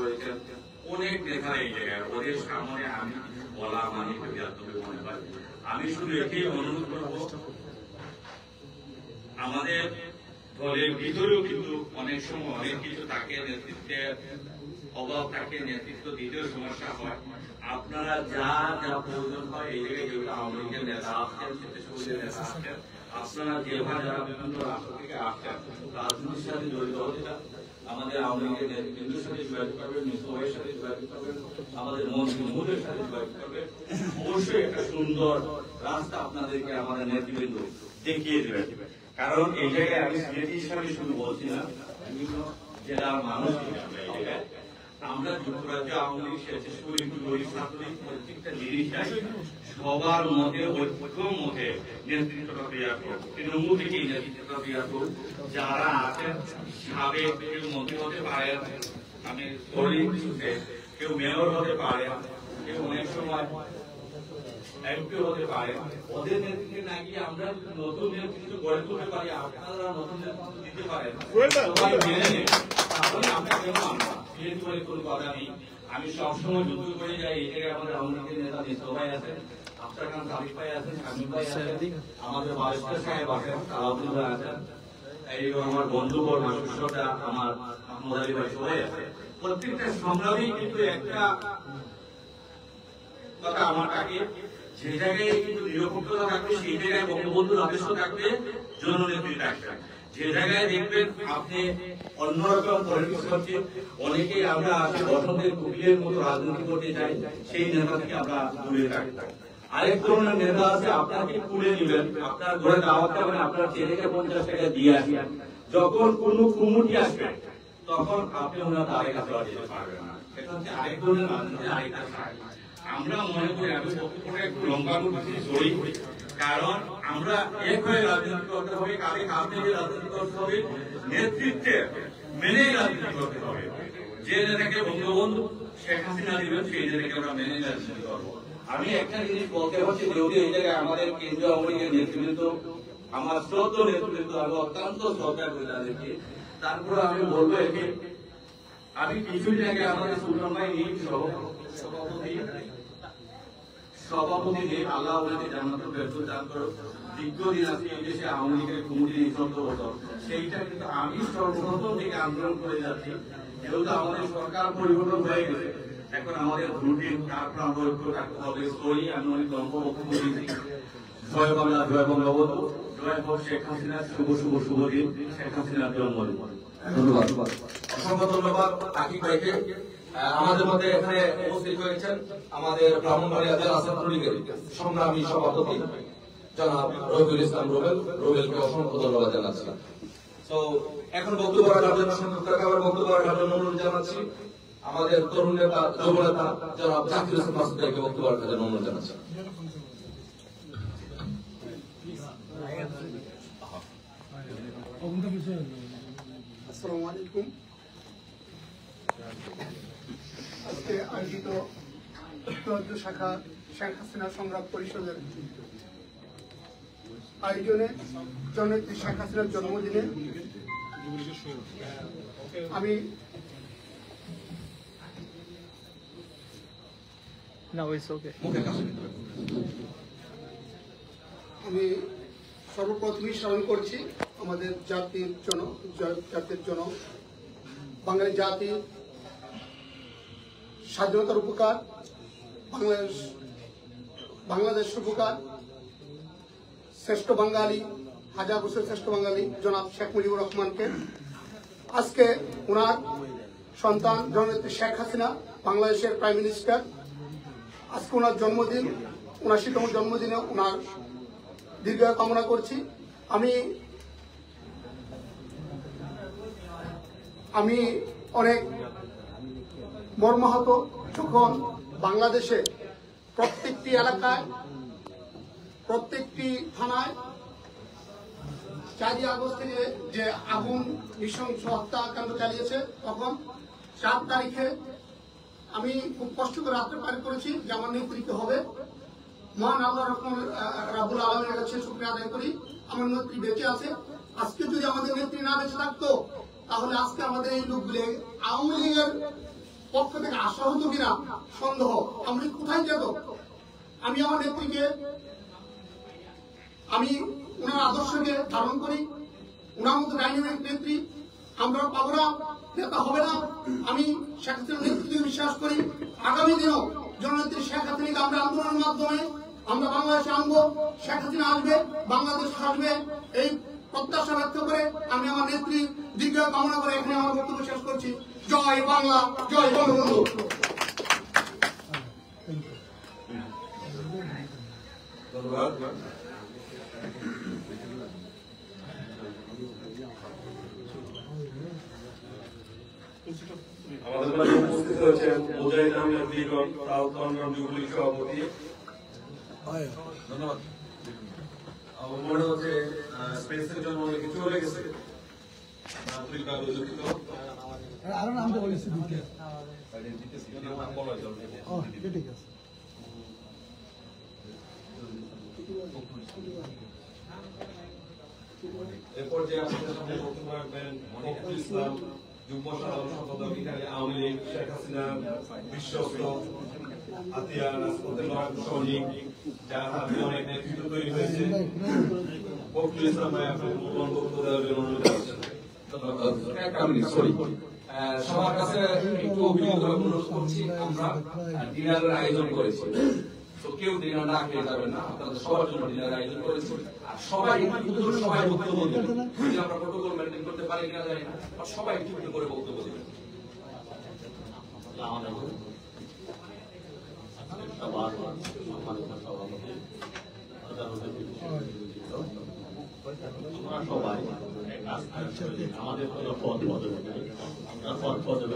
রয়েছেন, অনেক নেতা এই জায়গায়, ওদের সামনে আমি বলা মানে মনে হয়। আমি শুধু এটাই অনুরোধ করবো, আমাদের দলের ভিতরেও কিন্তু অনেক সময় অনেক কিছু থাকে, নেতৃত্বের অভাব থাকে, নেতৃত্ব দিতেও সমস্যা হয়। আপনারা যা যা প্রয়োজন হয় এই জায়গায় যেগুলো আওয়ামী লীগের নেতা আসছেন, স্বেচ্ছাসেবকের নেতা আসছেন, আপনারা যেভাবে যারা বিভিন্ন রাষ্ট্র থেকে আসছেন রাজনীতির সাথে জড়িত হতে চান, আমাদের আওয়ামী লীগের নেতৃবৃন্দের সাথে যোগাযোগ করবেন, মিসবাহের সাথে যোগাযোগ করবেন, আমাদের মন্ত্রী মহোদয়ের সাথে যোগাযোগ করবেন। অবশ্যই একটা সুন্দর রাস্তা আপনাদেরকে আমাদের নেতৃবৃন্দ দেখিয়ে দেবেন। কারণ এই জায়গায় আমি সিলেটি হিসাবে শুধু বলছি না, বিভিন্ন জেলার মানুষ আমরা যুক্তরাজ্য আওয়ামী লীগ স্বেচ্ছাসেবক ছাত্রলীগ প্রত্যেকটা জিনিসটাই সবার মধ্যে ঐক্য মধ্যে নেতৃত্বটা দেওয়া করুক, তৃণমূল থেকে নেতৃত্বটা দেওয়া করুক। যারা আছেন সাবেক কেউ মন্ত্রী হতে পারেন, আমি কেউ মেয়র হতে পারেন, কেউ অনেক সময় এমপি হতে পারে, ওদের নেতৃত্বে নাকি আমরা নতুন নেতৃত্ব গড়ে তুলতে পারি, আপনারা নতুন নেতৃত্ব দিতে পারেন, সবাই মেনে নেন। তাহলে আমরা কেন আমরা কোনো কথা নেই। আমি সবসময় যুদ্ধ করে যাই, এই জায়গায় আমাদের আওয়ামী লীগের নেতা সবাই আছেন, আফতার খান সাবিক ভাই আছেন, শামীম ভাই আছেন, আমাদের বারিস্টার সাহেব আছেন, সালাউদ্দিন ভাই আছেন, এইরকম আমার বন্ধুবর মাসুরটা আমার মাহমুদ আলী ভাই সবাই আছে। প্রত্যেকটা সংগ্রামী কিন্তু একটা কথা আমার কাছে, যে জায়গায় কিন্তু নিরপেক্ষতা থাকবে সেই জায়গায় বঙ্গবন্ধুর আদর্শ থাকবে, জননেত্রী থাকবে। যে জায়গায় দেখবেন আপনি অন্যরকম পলিটিক্স করছে, অনেকেই আমরা বসন্তের কুকিলের মতো রাজনীতি করতে চাই, সেই নেতা থেকে আমরা দূরে থাকবো। আরেক ধরনের নেতা আছে, আপনাকে তুলে নেবেন, আপনার ঘরে দাওয়াত করবেন, আপনার ছেলেকে 50 টাকা দিয়ে আসবেন, যখন কোন কুমুটি আসবে তখন আপনি ওনার তারে কাছে যেতে পারবেন না। এটা হচ্ছে আরেক ধরনের রাজনীতি, আরেকটা সাইড। আমরা মনে করি আমি বক্তব্যটা একটু লম্বা করতে জড়ি, কারণ আমরা এক হয়ে রাজনীতি করতে হবে, কাঁধে কাঁধ মিলিয়ে রাজনীতি করতে হবে, নেতৃত্বে মেনে রাজনীতি করতে হবে। যে নেতাকে বঙ্গবন্ধু শেখ হাসিনা দিবেন সেই নেতাকে আমরা মেনে রাজনীতি করবো। আমি একটা জিনিস বলতে হচ্ছে, যেহেতু এই জায়গায় আমাদের কেন্দ্রীয় আওয়ামী লীগের নেতৃবৃন্দ, আমার শ্রদ্ধ নেতৃবৃন্দ, আমি অত্যন্ত শ্রদ্ধা করি তাদেরকে, তারপরে আমি বলবো একে, আমি কিছুদিন আগে আমাদের সুলতান ভাই নিয়ে সভাপতি নিয়ে আল্লাহ জান্নাতুল ফেরদৌস দান করো, দীর্ঘদিন আজকে এই দেশে আওয়ামী লীগের কমিটি নিঃশব্দ হতো, সেইটা কিন্তু আমি সর্বপ্রথম থেকে আন্দোলন করে যাচ্ছি। যেহেতু আমাদের সরকার পরিবর্তন হয়ে গেছে, এখন আমাদের রুটিন, তারপর আমরা ঐক্য থাকতে হবে। সরি, আমি অনেক লম্ব বক্তব্য দিয়েছি। জয় বাংলা, জয় বঙ্গবন্ধু, জয় হোক শেখ হাসিনা, শুভ শুভ শুভ দিন, শেখ হাসিনার জন্মদিন। ধন্যবাদ, অসংখ্য ধন্যবাদ আকিব ভাইকে। আমাদের মধ্যে এখানে উপস্থিত হয়েছেন আমাদের ব্রাহ্মণবাড়িয়া জেলা ছাত্রলীগের সংগ্রামী সভাপতি জনাব রবিউল ইসলাম রুবেলকে অসংখ্য ধন্যবাদ জানাচ্ছি। তো এখন বক্তব্য রাখার জন্য বক্তব্য রাখার জন্য অনুরোধ জানাচ্ছি আমাদের তরুণ নেতা, যুব নেতা জনাব জাকির হোসেন মাসুদ ভাইকে বক্তব্য রাখার জন্য অনুরোধ জানাচ্ছি। আসসালামু আলাইকুম। আজকে আয়োজিত যুক্তরাজ্য শাখা শেখ হাসিনা সংগ্রাম পরিষদের আয়োজনে জননেত্রী শেখ হাসিনার জন্মদিনে আমি আমি সর্বপ্রথমই স্মরণ করছি আমাদের জাতির জন্য বাঙালি জাতির স্বাধীনতার উপকার, বাংলাদেশের উপকার, শ্রেষ্ঠ বাঙালি, হাজার বছর শ্রেষ্ঠ বাঙালি জনাব শেখ মুজিবুর রহমানকে। আজকে ওনার সন্তান জননেত্রী শেখ হাসিনা, বাংলাদেশের প্রাইম মিনিস্টার, আজকে ওনার জন্মদিন, ৭৯তম জন্মদিনে ওনার দীর্ঘায়ু কামনা করছি। আমি অনেক মর্মাহত যখন বাংলাদেশে প্রত্যেকটি এলাকায়, প্রত্যেকটি থানায় ৪ আগস্ট থেকে যে আগুন নৃশংস হত্যাকাণ্ড চালিয়েছে, তখন ৪ তারিখে আমি খুব কষ্ট করে রাত্রে পার করেছি যে আমার নেত্রীকে হবে। মহান আল্লাহ রাব্বুল আলামিনের কাছে শুকরিয়া আদায় করি, আমার নেত্রী বেঁচে আছে। আজকে যদি আমাদের নেত্রী না বেঁচে থাকতো, তাহলে আজকে আমাদের এই লোকগুলো আওয়ামী লীগের পক্ষ থেকে আসা হতো কিনা সন্দেহ। আমরা কোথায় যেত? আমি আমার নেত্রীকে, আমি ওনার আদর্শকে ধারণ করি, ওনার মতো ডাইনামিক নেত্রী আমরা পাবো না, নেতা হবে না। আমি শেখ হাসিনার নেতৃত্বে বিশ্বাস করি। আগামী দিনেও জননেত্রী শেখ হাসিনাকে আমরা আন্দোলনের মাধ্যমে আমরা বাংলাদেশে আনবো, শেখ হাসিনা আসবে, বাংলাদেশ আসবে, এই প্রত্যাশা ব্যক্ত করে আমি আমার নেত্রী দীর্ঘায়ু কামনা করে এখানে আমার বক্তব্য শেষ করছি। জয় বাংলা, জয় বঙ্গবন্ধু। ধন্যবাদ। আমাদের মাঝে উপস্থিত হয়েছেন মুজাহিদ আহমেদ লিটন, সাউথ লন্ডন যুবলীগ সভাপতি। ধন্যবাদ। আমার মনে হচ্ছে স্পেসের জন্য অনেক কিছু হয়ে গেছে, আন্তরিকভাবে দুঃখিত। আরো নাম তো বলেছি দুটো। ঠিক আছে। এরপর যে আপনাদের সামনে বক্তব্য রাখবেন মনিরুল ইসলাম, যুগ্ম সাধারণ সম্পাদক, এখানে আওয়ামী লীগ, শেখ হাসিনা বিশ্বস্ত আতিয়া রাজপথের সৈনিক, যার হাতে অনেক নেতৃত্ব তৈরি হয়েছে। মনিরুল ইসলাম ভাই আপনার মূল্যবান বক্তব্য দেওয়ার জন্য অনুরোধ করছেন। সবার কাছে একটু অভিযোগ অনুরোধ করছি, আমরা ডিনারের আয়োজন করেছি, তো কেউ ডিনার না খেয়ে যাবেন না, আপনাদের সবার জন্য ডিনার আয়োজন করেছি। আর সবাই সবাই বক্তব্য দেবেন, যদি আমরা প্রোটোকল মেনটেন করতে পারি কিনা জানি না, সবাই একটু একটু করে বক্তব্য দেবেন। সবাই আমাদের কোনো পদ পদবি, আমরা পদ পদবি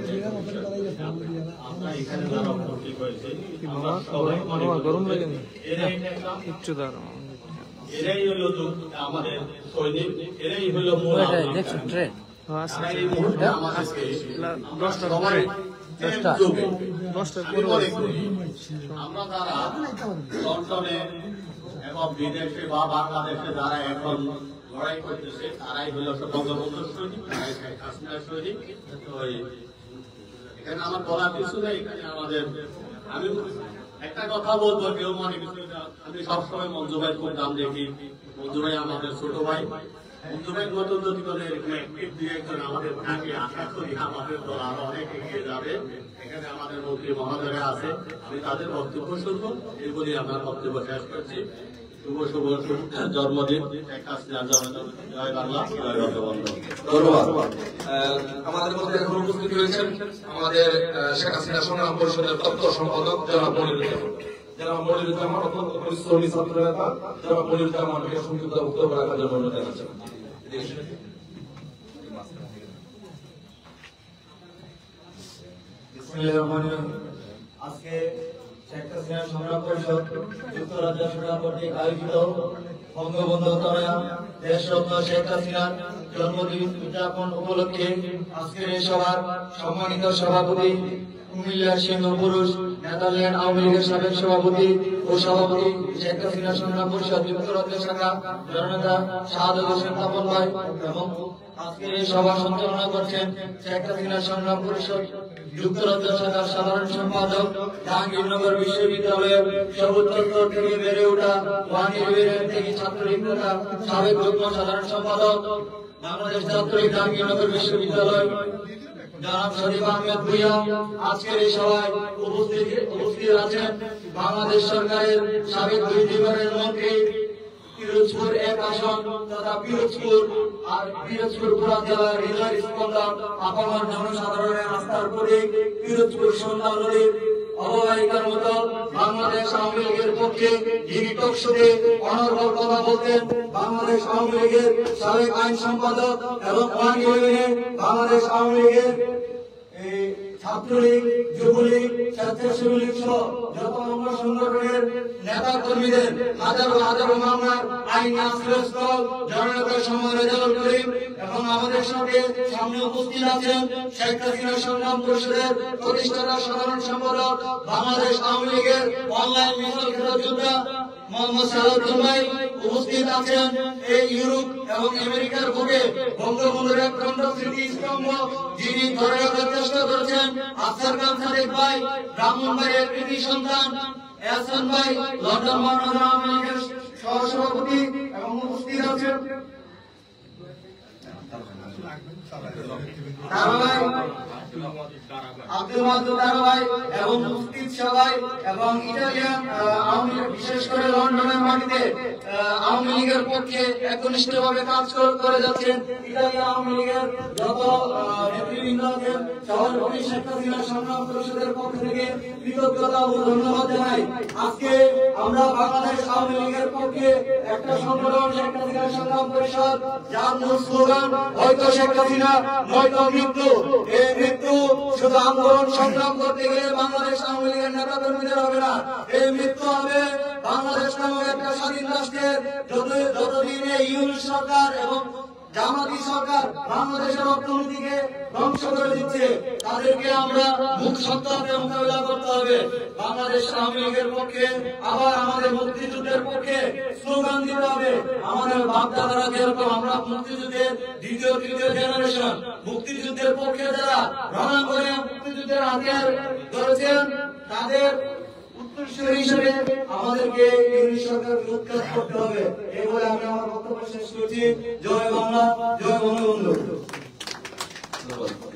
আমরা এখানে যারা উপস্থিত হয়েছে আমরা সবাই গরম লাগে একটু দাঁড়াও। এরাই হলো আমাদের সৈনিক, এরাই হলো মূল। এই মুহূর্তে আমাদেরকে 10টা আমরা যারা লন্ডনে এবং বিদেশে বা বাংলাদেশে যারা এখন লড়াই করতেছে, তারাই হলো বঙ্গবন্ধুর সৈনিক, তারাই শেখ হাসিনার সৈনিক। এখানে আমার বলার কিছু নেই। এখানে আমাদের আমি একটা কথা বলবো, কেউ মনে কিছু, আমি সবসময় মঞ্জু ভাই খুব দাম দেখি। মঞ্জু ভাই আমাদের ছোট ভাই, মঞ্জু ভাই মতো যদি করে দুই একজন আমাদের থাকে, আশা করি আমাদের দল আরো অনেক এগিয়ে যাবে। এখানে আমাদের মন্ত্রী মহোদয় আছে, আমি তাদের বক্তব্য শুনবো, এই বলে আমার বক্তব্য শেষ করছি। শুভ শুভ জন্মদিন শেখ হাসিনার জন্মদিন। জয় বাংলা, জয় বঙ্গবন্ধু। ধন্যবাদ। আমাদের মধ্যে এখন উপস্থিত হয়েছেন আমাদের শেখ হাসিনা সংগ্রাম পরিষদের তথ্য সম্পাদক জনাব মনিরুজ্জামান। জনাব মনিরুজ্জামান অত্যন্ত পরিশ্রমী ছাত্র নেতা। জনাব মনিরুজ্জামানকে সংক্ষিপ্ত বক্তব্য রাখার জন্য অনুরোধ জানাচ্ছেন। আজকে শেখ হাসিনা সংগ্রাম পরিষদ যুক্তরাজ্য শাখা কর্তৃক আয়োজিত বঙ্গবন্ধু তনয়া দেশরত্ন শেখ হাসিনার জন্মদিন উদযাপন উপলক্ষে আজকের এই সভার সম্মানিত সভাপতি কুমিল্লার সিংহ পুরুষ নেদারল্যান্ড আওয়ামী লীগের সাবেক সভাপতি ও সভাপতি শেখ হাসিনা সংগ্রাম পরিষদ যুক্তরাজ্য শাখা জননেতা শাহাদত হোসেন তপন ভাই এবং আজকের এই সভা সঞ্চালনা করছেন শেখ হাসিনা সংগ্রাম পরিষদ যুক্তরাজ্য শাখার সাধারণ সম্পাদক জাহাঙ্গীরনগর বিশ্ববিদ্যালয়ের সবুজ চত্বর থেকে বেড়ে ওঠা ওয়ান থেকে ছাত্রলীগ নেতা সাবেক যুগ্ম সাধারণ সম্পাদক বাংলাদেশ ছাত্রলীগ জাহাঙ্গীরনগর বিশ্ববিদ্যালয় জনাব শরীফ আহমেদ ভূঁইয়া। আজকের এই সভায় উপস্থিত আছেন বাংলাদেশ সরকারের সাবেক 2 বিভাগের মন্ত্রী পিরোজপুর 1 আসন তথা পিরোজপুর পুরা জেলার হৃদয় স্পন্দন আপামর জনসাধারণের আস্থার প্রতীক পিরোজপুর সন্ধ্যা নদীর অববাহিকার মতো বাংলাদেশ আওয়ামী লীগের পক্ষে যিনি টকশোতে অনর্গল কথা বলতেন বাংলাদেশ আওয়ামী লীগের সাবেক আইন সম্পাদক এবং বাংলাদেশ আওয়ামী লীগের ছাত্রলীগ যুবলীগ স্বেচ্ছাসেবী লীগ সহ যত অঙ্গ সংগঠনের নেতা কর্মীদের হাজারো হাজারো মামলার আইনি আশ্রয়স্থল জননেতা সময় রেজাউল করিম এবং আমাদের সঙ্গে সামনে উপস্থিত আছেন শেখ হাসিনা সংগ্রাম পরিষদের প্রতিষ্ঠাতা সাধারণ সম্পাদক বাংলাদেশ আওয়ামী লীগের অনলাইন মিছিল যোদ্ধা মোহাম্মদ সালাউদ্দিন ভাই। উপস্থিত আছেন এই ইউরোপ এবং আমেরিকার বুকে বঙ্গবন্ধুর এক খণ্ড স্মৃতিস্তম্ভ যিনি ধরে রাখার চেষ্টা করেছেন আফসার খান সাদেক ভাই, ব্রাহ্মণবাড়িয়ার কৃতি সন্তান এহসান ভাই, লন্ডন মহানগর আওয়ামী লীগের সহসভাপতি এবং উপস্থিত আছেন আব্দুল মাসুদ দারাভাই এবং মুফতি সবাই এবং ইটালিয়ান আওয়ামী লীগ বিশেষ করে লন্ডনের মাটিতে আওয়ামী লীগের পক্ষে একনিষ্ঠভাবে কাজ করে যাচ্ছেন ইটালিয়ান আওয়ামী লীগের যত নেতৃবৃন্দ আছেন সভাপতি শেখ হাসিনা সংগ্রাম পরিষদের পক্ষ থেকে কৃতজ্ঞতা ও ধন্যবাদ জানাই। আজকে আমরা বাংলাদেশ আওয়ামী লীগের পক্ষে একটা সংগঠন শেখ হাসিনা সংগ্রাম পরিষদ যার মূল স্লোগান হয়তো শেখ হাসিনা নয়তো মৃত্যু। এই মৃত্যু শুধু আন্দোলন সংগ্রাম করতে গেলে বাংলাদেশ আওয়ামী লীগের নেতা কর্মীদের হবে না, এই মৃত্যু হবে বাংলাদেশ নামক একটা স্বাধীন রাষ্ট্রের যতদিন ইউনিট সরকার এবং জামাতি সরকার বাংলাদেশের অর্থনীতিকে ধ্বংস করে দিচ্ছে তাদেরকে আমরা মুখ সত্যাতে মোকাবিলা করতে হবে। বাংলাদেশ আওয়ামী লীগের পক্ষে আবার আমাদের মুক্তিযুদ্ধের পক্ষে স্লোগান দিতে হবে। আমাদের বাপদাদারা যেরকম আমরা মুক্তিযুদ্ধের দ্বিতীয় তৃতীয় জেনারেশন মুক্তিযুদ্ধের পক্ষে যারা রণাঙ্গনে মুক্তিযুদ্ধের হাতিয়ার ধরেছেন তাদের উত্তরসূরি হিসেবে আমাদেরকে ইউনিট সরকার বিরোধ করতে হবে। এই বলে আমি আমার বক্তব্য শেষ করছি। জয় বাংলা, জয় বঙ্গবন্ধু।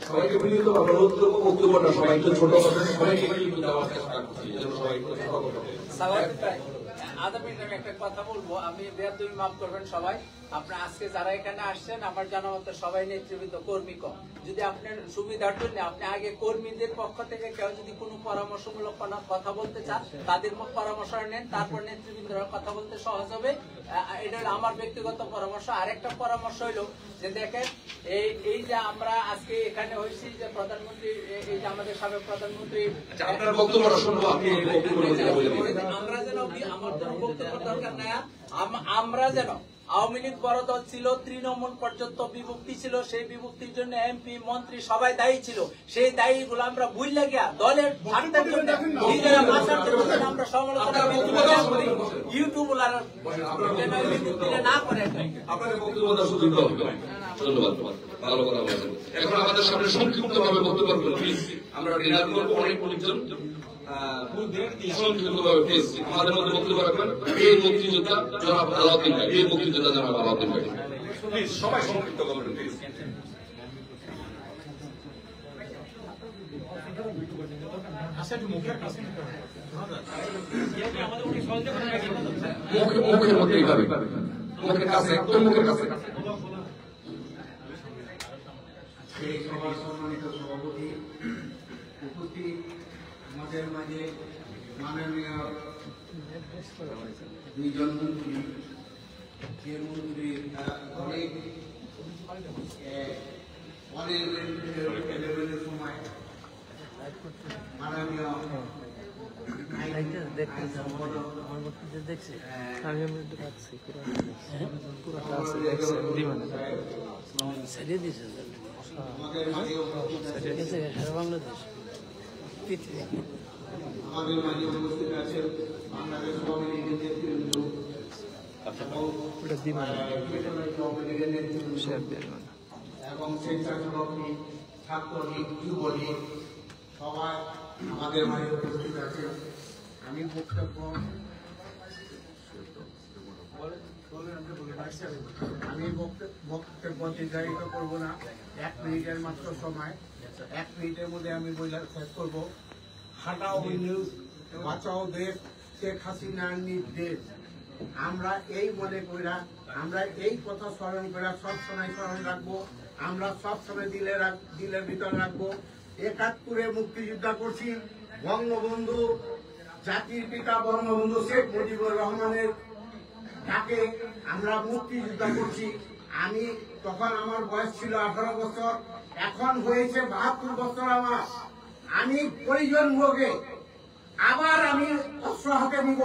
সবাইকে বিনীত অনুরোধ করবো বক্তব্যটা সবাই একটু ছোট করবেন, সবাইকে একটু দেওয়ার চেষ্টা করছি যেন সবাই একটু ছোট করবেন। আধা মিনিট আমি একটা কথা বলবো, আমি বেয়াদবি মাফ করবেন সবাই। আপনার আজকে যারা এখানে আসছেন আমার জানা মতো সবাই নেতৃবৃন্দ কর্মী কম। যদি আপনার সুবিধার জন্য আপনি আগে কর্মীদের পক্ষ থেকে কেউ যদি কোনো পরামর্শমূলক কথা বলতে চান তাদের পরামর্শ নেন, তারপর নেতৃবৃন্দরা কথা বলতে সহজ হবে। এটা হলো আমার ব্যক্তিগত পরামর্শ। আরেকটা পরামর্শ হইলো যে দেখেন এই যে আমরা আজকে এখানে হয়েছি যে প্রধানমন্ত্রী এই যে আমাদের সাবেক প্রধানমন্ত্রী আপনার বক্তব্যটা শুনবো, আপনি আমরা যেন আমার তো বক্তব্য দরকার নাই, আমরা যেন আওয়ামী লীগ বড় দল ছিল, তৃণমূল পর্যন্ত বিভক্তি ছিল, সেই বিভক্তির জন্য এমপি মন্ত্রী সবাই দায়ী ছিল। সেই দায়ীগুলো আমরা ভুল লাগিয়া দলের আমরা সমালোচনা ইউটিউব না করে আপনাদের বক্তব্যটা শুনতে হবে। ধন্যবাদ, ভালো কথা বলেছেন। এখন আমাদের সামনে সংক্ষিপ্ত ভাবে বক্তব্য করবেন প্লিজ। আমরা ডিনার করবো, অনেক লোকজন সংক্ষিপ্তভাবে প্লিজ আমাদের মধ্যে বক্তব্য রাখবেন। এই মুক্তিযোদ্ধা জনাব আলাউদ্দিন ভাই, এই মুক্তিযোদ্ধা জনাব আলাউদ্দিন ভাই প্লিজ সবাই সংক্ষিপ্ত করবেন প্লিজ। মুখের মধ্যেই পাবে, মুখের কাছে, একদম মুখের কাছে। সেই সভার সম্মানিত সভাপতি, উপস্থিত আমাদের মাঝে মাননীয় 2 জন মন্ত্রী, যে মন্ত্রী অনেক লেভেলের সময় মাননীয় বাংলাদেশ আমাদের মাঝে উপস্থিত আছেন বাংলাদেশ আওয়ামী লীগের নেতৃবৃন্দ এবং স্বেচ্ছাসেবী ছাত্রলীগ যুবলীগ সবাই আমাদের মাঝে উপস্থিত আছে। আমি বক্তব্য দীর্ঘায়িত করবো না, 1 মিনিটের মাত্র সময়। 1 মিনিটের মধ্যে আমি বইলা শেষ করবো। হাটাও নিউজ, বাঁচাও দেশ, শেখ হাসিনার নির্দেশ। আমরা এই মনে কইরা, আমরা এই কথা স্মরণ করে সবসময় স্মরণ রাখবো। আমরা সবসময় দিলের ভিতরে রাখবো। 71-এ মুক্তিযোদ্ধা করছি, বঙ্গবন্ধু জাতির পিতা বঙ্গবন্ধু শেখ মুজিবুর রহমানের ডাকে আমরা মুক্তিযোদ্ধা করছি। আমি তখন আমার বয়স ছিল 18 বছর, এখন হয়েছে 72 বছর আমার। আমি প্রয়োজন ভোগে আবার আমি অস্ত্র হাতে নিব,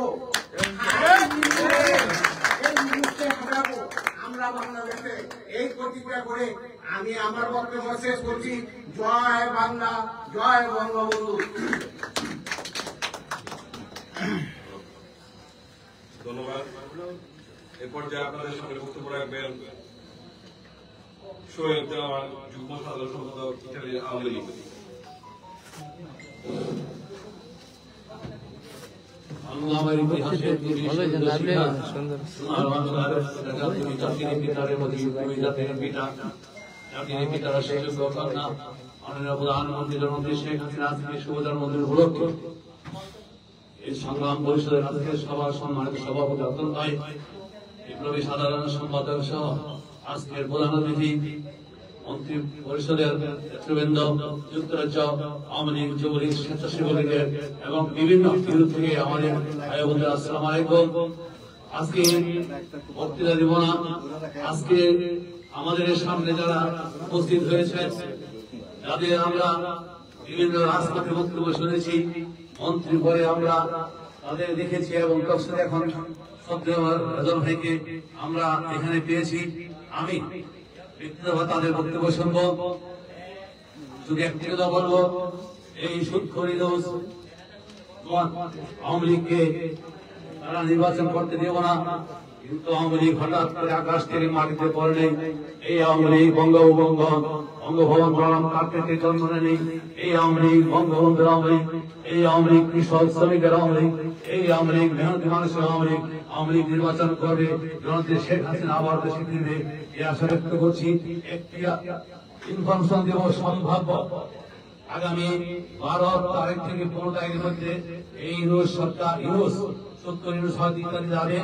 হারাবো আমরা বাংলাদেশে। এই প্রতিজ্ঞা করে আমি আমার বক্তব্য শেষ করছি। জয় বাংলা, জয় বঙ্গবন্ধু। ধন্যবাদ। এ পর্যায়ে আপনাদের সামনে বক্তব্য রাখবেন শোয়েব দেওয়ান, যুগ্ম সাধারণ সম্পাদক ইটালি আওয়ামী লীগ। বাংলার ইতিহাসের পিতারা সুযোগ্য কন্যা মাননীয় প্রধানমন্ত্রী জনমন্ত্রী শেখ হাসিনা আজকে শুভদান মন্দির উপলক্ষে এই সংগ্রাম পরিষদের আজকের সভার সম্মানিত সভাপতি রতন ভাই, বিপ্লবী সাধারণ সম্পাদক সহ আজকের প্রধান অতিথি মন্ত্রী পরিষদের নেতৃবৃন্দ, যুক্তরাজ্য আওয়ামী লীগ, যুবলীগ, স্বেচ্ছাসেবী লীগের এবং বিভিন্ন বিরোধ থেকে আমাদের ভাই বোনদের আসসালামু আলাইকুম। আজকে বক্তৃতা দিব না। আজকে আমাদের সামনে যারা উপস্থিত হয়েছে, যাদের আমরা বিভিন্ন রাজপথে বক্তব্য শুনেছি, মন্ত্রী পরে আমরা তাদের দেখেছি এবং এখন সদ্য ভাইকে আমরা এখানে পেয়েছি। আমি ব্যক্তিগতভাবে তাদের বক্তব্য শুনবো। শুধু একটি কথা বলবো, এই সুৎখোরি দোষ আওয়ামী লীগকে তারা নির্বাচন করতে দেব না, কিন্তু আওয়ামী লীগ হঠাৎ করে আকাশ থেকে মাটিতে পড়ে। এই আওয়ামী লীগ বঙ্গভবন প্রণাম কার্পেটে জন্ম নেই। এই আওয়ামী লীগ বঙ্গবন্ধুর আওয়ামী লীগ, এই আওয়ামী লীগ কৃষক শ্রমিকের আওয়ামী লীগ, এই আওয়ামী লীগ মেহনতি মানুষের আওয়ামী লীগ। আওয়ামী লীগ নির্বাচন করবে, জনতা শেখ হাসিনা আবার দেশে ফিরবে, এই আশা ব্যক্ত করছি। একটি ইনফরমেশন দেব সম্ভাব্য আগামী 12 তারিখ থেকে 15 তারিখের মধ্যে এই ইউনুস সরকার, ইউনুস 70 ইউনুস হয়তো ইত্যাদি যাবে,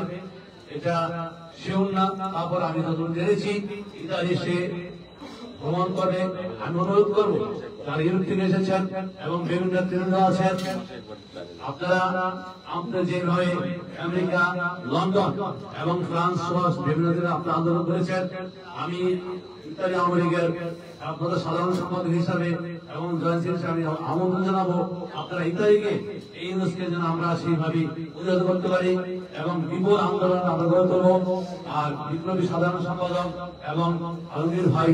এটা শিওর না। তারপর আমি যতদূর জেনেছি ইতালি সে ভ্রমণ করবে। আমি অনুরোধ করবো যারা ইউরোপ থেকে এসেছেন এবং বিভিন্ন নেতৃবৃন্দ আছেন, আপনারা আপনার যেভাবে আমেরিকা, লন্ডন এবং ফ্রান্স সহ বিভিন্ন জায়গায় আপনারা আন্দোলন করেছেন, আমি ইতালি আওয়ামী লীগের আপনাদের সাধারণ সম্পাদক হিসাবে এবং জয়েন্ট হিসাবে আমন্ত্রণ জানাবো আপনারা ইতালিকে এই ইউনুসকে যেন আমরা সেইভাবে উন্নত করতে পারি এবং বিপুল আন্দোলন আমরা গড়ে তুলবো। আর বিপ্লবী সাধারণ সম্পাদক এবং আলমগীর ভাই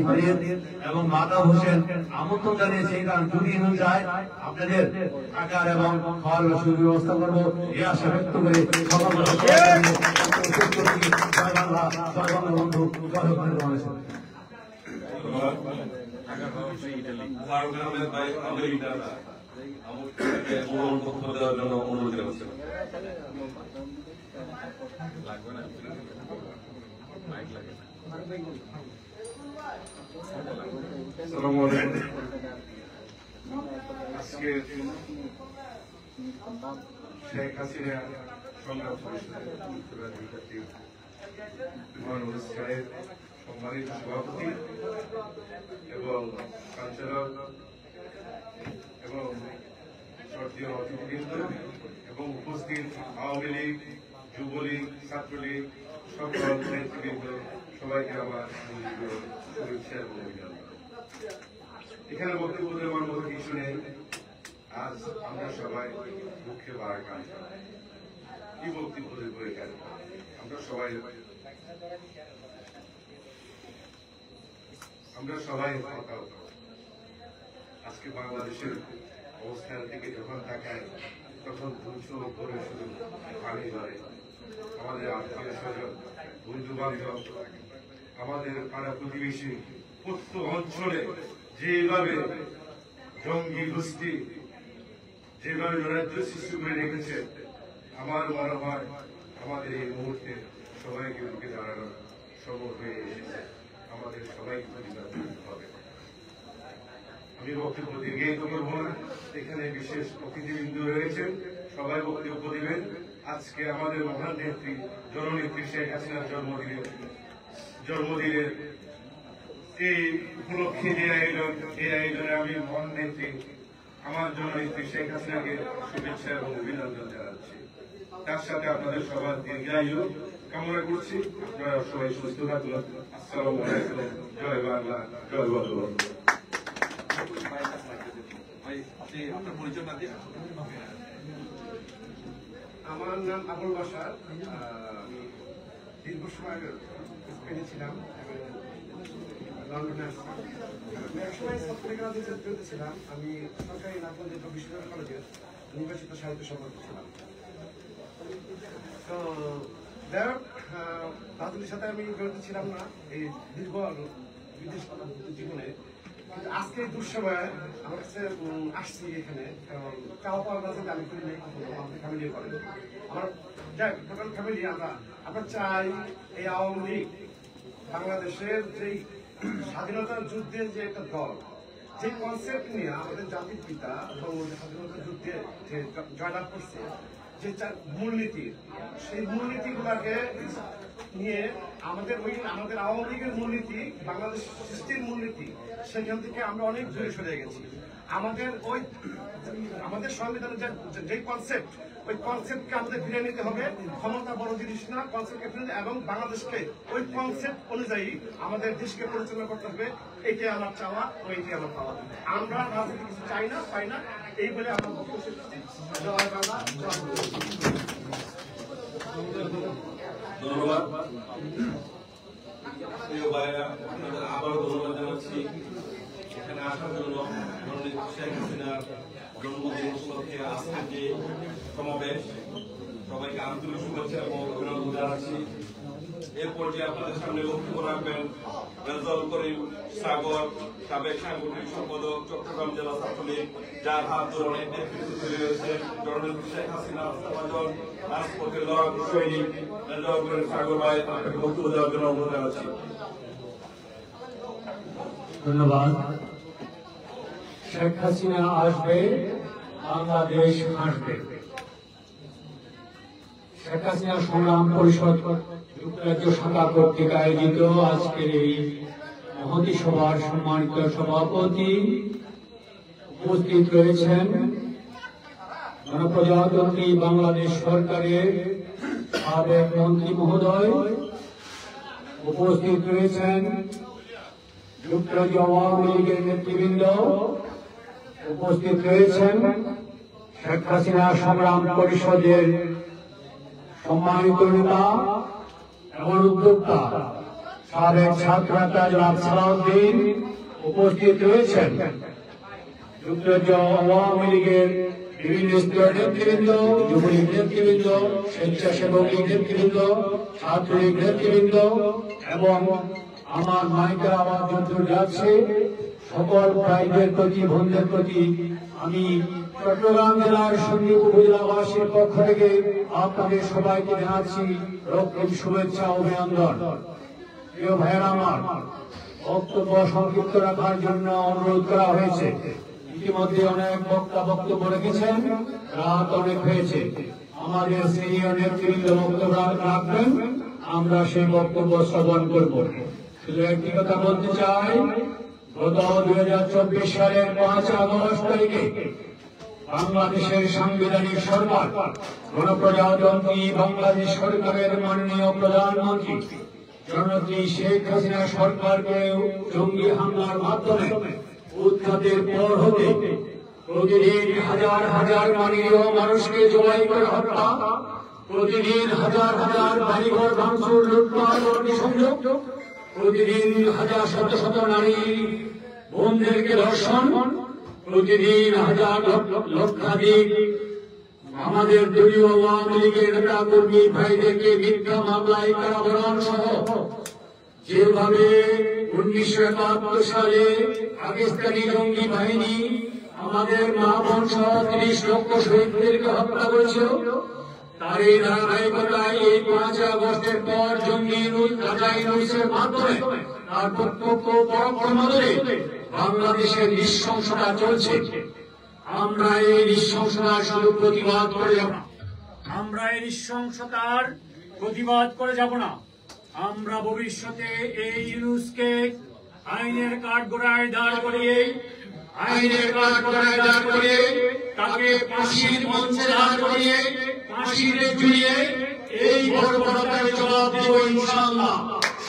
এবং মাতা হোসেন আমন্ত্রণ জানিয়েছে, এই কারণ যদি ইউনুস যায় আপনাদের টাকার এবং খাওয়ার সুব্যবস্থা করবো, এই আশা ব্যক্ত করে বঙ্গবন্ধু দেওয়ার জন্য অনুরোধ জানাচ্ছি। আজকে শেখ হাসিনা সংগ্রাম পরিষদের সম্মানিত সভাপতি এবং কাউন্সিলর এবং সক্রিয় অতিথিবৃন্দ এবং উপস্থিত আওয়ামী লীগ, যুবলীগ, ছাত্রলীগ সকল নেতৃবৃন্দ, সবাইকে আমার শুভেচ্ছা এবং অভিনন্দন। এখানে বক্তব্য দেওয়ার মতো কিছু নেই। আজ আমরা সবাই মুখে বারাকাঙ্ক্ষা, কি বক্তব্য দেবো এখানে, আমরা সবাই আজকে বাংলাদেশের অবস্থার দিকে যখন তাকায় তখন ধুঁচু করে শুধু পানি ধরে। আমাদের আত্মীয় স্বজন, বন্ধু বান্ধব, আমাদের পাড়া প্রতিবেশী প্রত্যেক অঞ্চলে যেভাবে জঙ্গি গোষ্ঠী যেভাবে রাজ্য সৃষ্টি করে রেখেছে, আমার মনে হয় আমাদের এই মুহূর্তে সবাইকে রুখে দাঁড়ানোর সময় হয়ে এসেছে। আমাদের সবাইকে প্রতিবাদ করতে হবে। আমি বক্তব্য দীর্ঘায়িত করবো না, এখানে বিশেষ অতিথিবৃন্দ রয়েছেন, সবাই বক্তব্য দিবেন। আজকে আমাদের মহান নেত্রী জননেত্রী শেখ হাসিনার জন্মদিনের এই উপলক্ষে যে আয়োজন, এই আয়োজনে আমি মহান নেত্রী আমার জননেত্রী শেখ হাসিনাকে শুভেচ্ছা এবং অভিনন্দন জানাচ্ছি। তার সাথে আপনাদের সবার দীর্ঘায়ু কামনা করছি। আপনারা সবাই সুস্থ থাকুন। আসসালামু আলাইকুম। জয় বাংলা, জয় বঙ্গবন্ধু। আমার নাম আবুল বাশার। আমি দীর্ঘ সময় স্পেনে ছিলাম, লন্ডনে আসছি। আমি একসময় ছাত্রলীগের রাজনীতিতে ছিলাম। আমি সরকারি নাগরিক বিশ্ববিদ্যালয় কলেজের নির্বাচিত সাহিত্য সম্পাদক ছিলাম। তো রাজনীতির সাথে আমি জড়িত ছিলাম না এই দীর্ঘ বিদেশ জীবনে। কিন্তু আজকে এই দুঃসময়ে আমার কাছে আসছি এখানে, কারণ চাওয়া পাওয়ার রাজনীতি আমি করি নাই, আমাদের ফ্যামিলি করেন। আমার যাই টোটাল ফ্যামিলি আমরা চাই এই আওয়ামী লীগ বাংলাদেশের যেই স্বাধীনতার যুদ্ধের যে একটা দল, যে কনসেপ্ট নিয়ে আমাদের জাতির পিতা স্বাধীনতা যুদ্ধে যে জয়লাভ করছে, যে মূলনীতি, সেই মূলনীতিগুলাকে নিয়ে আমাদের আওয়ামী লীগের মূলনীতি, বাংলাদেশ সৃষ্টির মূলনীতি, সেখান থেকে আমরা অনেক দূরে সরে গেছি। আমাদের সংবিধানের যে কনসেপ্ট, ওই কনসেপ্টকে আমাদের ফিরে নিতে হবে। ক্ষমতা বড় জিনিস না, কনসেপ্টকে ফিরে এবং বাংলাদেশকে ওই কনসেপ্ট অনুযায়ী আমাদের দেশকে পরিচালনা করতে হবে। এইটাই আমার চাওয়া, ওইটাই আমার পাওয়া। আমরা রাজনীতি কিছু চাই না, পাই না, এই বলে আমার বক্তব্য শেষ করছি। জয় বাংলা, জয় ধন্যবাদ। প্রিয় ভাইরা, আপনাদের আবারও ধন্যবাদ জানাচ্ছি এখানে আসার জন্য। শেখ হাসিনার জন্মদিন উপলক্ষে আজকের যে সমাবেশ, সবাইকে আন্তরিক শুভেচ্ছা এবং অভিনন্দন জানাচ্ছি। এরপর যে আপনাদের সামনে বক্তব্য রাখবেন রেজাউল করিম সাগর, সাবেক সাংগঠনিক সম্পাদক, চট্টগ্রাম জেলা ছাত্রলীগ, যার হাত ধরে অনেক নেতৃত্ব তৈরি হয়েছে জননেত্রী শেখ হাসিনা, রাজপথের লড়াক সৈনিক রেজাউল করিম সাগর ভাই, আপনাকে বক্তব্য দেওয়ার জন্য অনুরোধ জানাচ্ছি। ধন্যবাদ। শেখ হাসিনা আসবে, বাংলাদেশ হাসবে। শেখ হাসিনা সংগ্রাম পরিষদ যুক্তরাজ্য শাখা কর্তৃক আয়োজিত আজকের এই মহতী সভার সম্মানিত সভাপতি উপস্থিত রয়েছেন গণপ্রজাতন্ত্রী বাংলাদেশ সরকারের সাবেক মন্ত্রী মহোদয়, উপস্থিত রয়েছেন যুক্তরাজ্য আওয়ামী লীগের নেতৃবৃন্দ, উপস্থিত রয়েছেন শেখ হাসিনা সংগ্রাম পরিষদের সম্মানিত নেতা এবং উদ্যোক্তা সাবেক ছাত্র নেতা জনাব সালাউদ্দিন, উপস্থিত রয়েছেন যুক্তরাজ্য আওয়ামী লীগের বিভিন্ন স্তরের নেতৃবৃন্দ, যুবলীগ নেতৃবৃন্দ, স্বেচ্ছাসেবক লীগ নেতৃবৃন্দ, ছাত্রলীগ নেতৃবৃন্দ এবং আমার মাইকের আওয়াজ যতদূর যাচ্ছে সকল ভাইদের প্রতি, বোনদের প্রতি আমি চট্টগ্রাম জেলার সন্দ্বীপ উপজেলাবাসীর পক্ষ থেকে আপনাদের সবাইকে জানাচ্ছি রক্তিম শুভেচ্ছা অভিনন্দন। প্রিয় ভাইয়েরা আমার, বক্তব্য সংক্ষিপ্ত রাখার জন্য অনুরোধ করা হয়েছে। ইতিমধ্যে অনেক বক্তা বক্তব্য রেখেছেন, রাত অনেক হয়েছে। আমাদের সিনিয়র নেতৃবৃন্দ বক্তব্য রাখবেন, আমরা সেই বক্তব্য শ্রবণ করব। শুধু একটি কথা বলতে চাই, গত 2024 সালের 5 আগস্ট তারিখে বাংলাদেশের সাংবিধানিক সরকার গণপ্রজাতন্ত্রী বাংলাদেশ সরকারের মাননীয় প্রধানমন্ত্রী জননেত্রী শেখ হাসিনা সরকারকে জঙ্গি হামলার মাধ্যমে উৎখাতের পর হতে প্রতিদিন হাজার হাজার মাননীয় মানুষকে জবাই করে হত্যা, প্রতিদিন হাজার হাজার বাড়িঘর ভাঙচুর, লুটপাট, অগ্নিসংযোগ, প্রতিদিন হাজার শত শত নারী বোনদেরকে ধর্ষণ, প্রতিদিন হাজার লক্ষাধিক আমাদের দলীয় আওয়ামী লীগের নেতা কর্মী ভাইদেরকে মিথ্যা মামলায় কারাবরণ সহ যেভাবে 1971 সালে পাকিস্তানি জঙ্গি বাহিনী আমাদের মা বোন সহ 30 লক্ষ শহীদদেরকে হত্যা করেছিল, তারই ধারাবাহিকতায় এই 5 আগস্টের পর জঙ্গি রাজাইনুসের মাধ্যমে তার প্রত্যক্ষ পরোক্ষ মদতে বাংলাদেশের নৃশংসতা চলছে। আমরা এই নৃশংসতার শুধু প্রতিবাদ করে যাব না, আমরা এই নৃশংসতার প্রতিবাদ করে যাব না। আমরা ভবিষ্যতে এই ইউনুসকে আইনের কাঠগড়ায় দাঁড় করিয়ে তাকে ফাঁসির মঞ্চে দাঁড় করিয়ে ফাঁসিতে ঝুলিয়ে এই বর্বরতার জবাব দেব ইনশাআল্লাহ।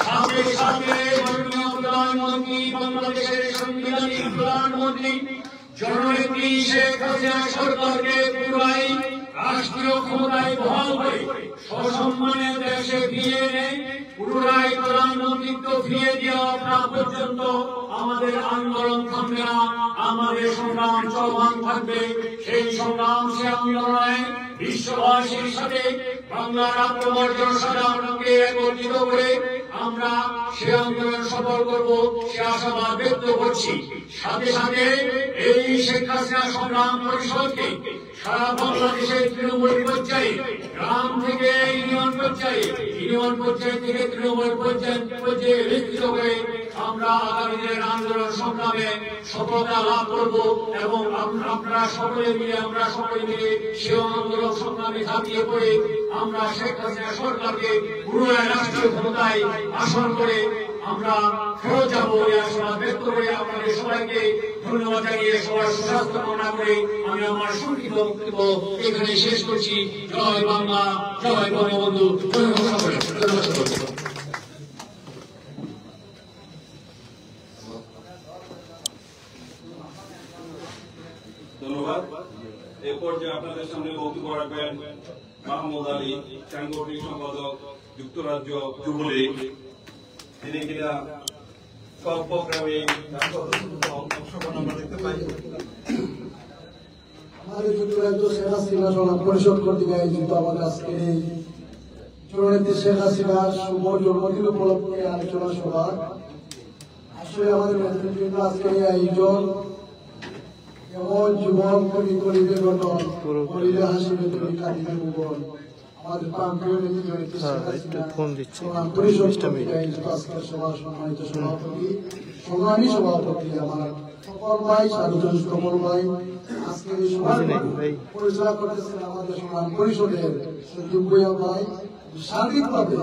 সাথে সাথে মাননীয় প্রধানমন্ত্রী, বাংলাদেশের সাংবিধানিক প্রধানমন্ত্রী জননেত্রী শেখ হাসিনা সরকারকে পুনরায় রাষ্ট্রীয় ক্ষমতায় বহাল করে সসম্মানে দেশে ফিরিয়ে এনে পুনরায় প্রধানমন্ত্রিত্ব ফিরিয়ে দেওয়া পর্যন্ত আমাদের আন্দোলন থামবে না, আমাদের সংগ্রাম চলমান থাকবে। সেই সংগ্রাম, সে আন্দোলনে বিশ্ববাসীর সাথে বাংলার আক্রমণ জনসাধারণকে একত্রিত করে আমরা সে আন্দোলন সফল করব, সে আশাবাদ ব্যক্ত করছি। সাথে সাথে এই শেখ হাসিনা সংগ্রাম পরিষদকে সারা বাংলাদেশের তৃণমূল পর্যায়ে, গ্রাম থেকে ইউনিয়ন পর্যায়ে, ইউনিয়ন পর্যায় থেকে তৃণমূল পর্যায়ে বিস্তৃত করে আমরা আগামী দিনের আন্দোলন সংগ্রামে সফলতা লাভ করব এবং আমরা সকলে মিলে সে আন্দোলন সংগ্রামে ঝাঁপিয়ে পড়ে আমরা শেখ হাসিনা সরকারকে পুনরায় রাষ্ট্রীয় ক্ষমতায় আসন করে আমরা ফেরত যাবো এই আশাবাদ ব্যক্ত করে আপনাদের সবাইকে ধন্যবাদ জানিয়ে সবার সুস্বাস্থ্য কামনা করে আমি আমার সংক্ষিপ্ত বক্তব্য এখানে শেষ করছি। জয় বাংলা, জয় বঙ্গবন্ধু। ধন্যবাদ। এ পর্যায়ে আপনাদের সামনে বক্তব্য রাখবেন মাহমুদ আলী, সাংগঠনিক সম্পাদক, যুক্তরাজ্য যুবলীগ। তিনি কিনা সব প্রোগ্রামে অংশগ্রহণ আমরা দেখতে পাই। আমাদের যুক্তরাজ্য শেখ হাসিনা সংগ্রাম পরিষদ কর্তৃক আয়োজিত আমাদের আজকে এই জননেত্রী শেখ হাসিনার শুভ জন্মদিন উপলক্ষে আলোচনা সভা। আসলে আমাদের নেতৃবৃন্দ আজকের এই আয়োজন এমন যুবক কবি করিবে গঠন করিলে হাসিবে তুমি কাঁদিবে ভুবন। আমাদের প্রান্তীয় নেতৃবৃন্দ শেখ হাসিনা সংগ্রাম পরিষদ কর্তৃক আয়োজিত আজকের সভা সম্মানিত সভাপতি, সংগ্রামী সভাপতি আমার সকল ভাই, সাধুজন সকল ভাই, আজকের এই সভা পরিচালনা করতেছেন আমাদের সংগ্রাম পরিষদের দুর্বয়া ভাই। সার্বিকভাবে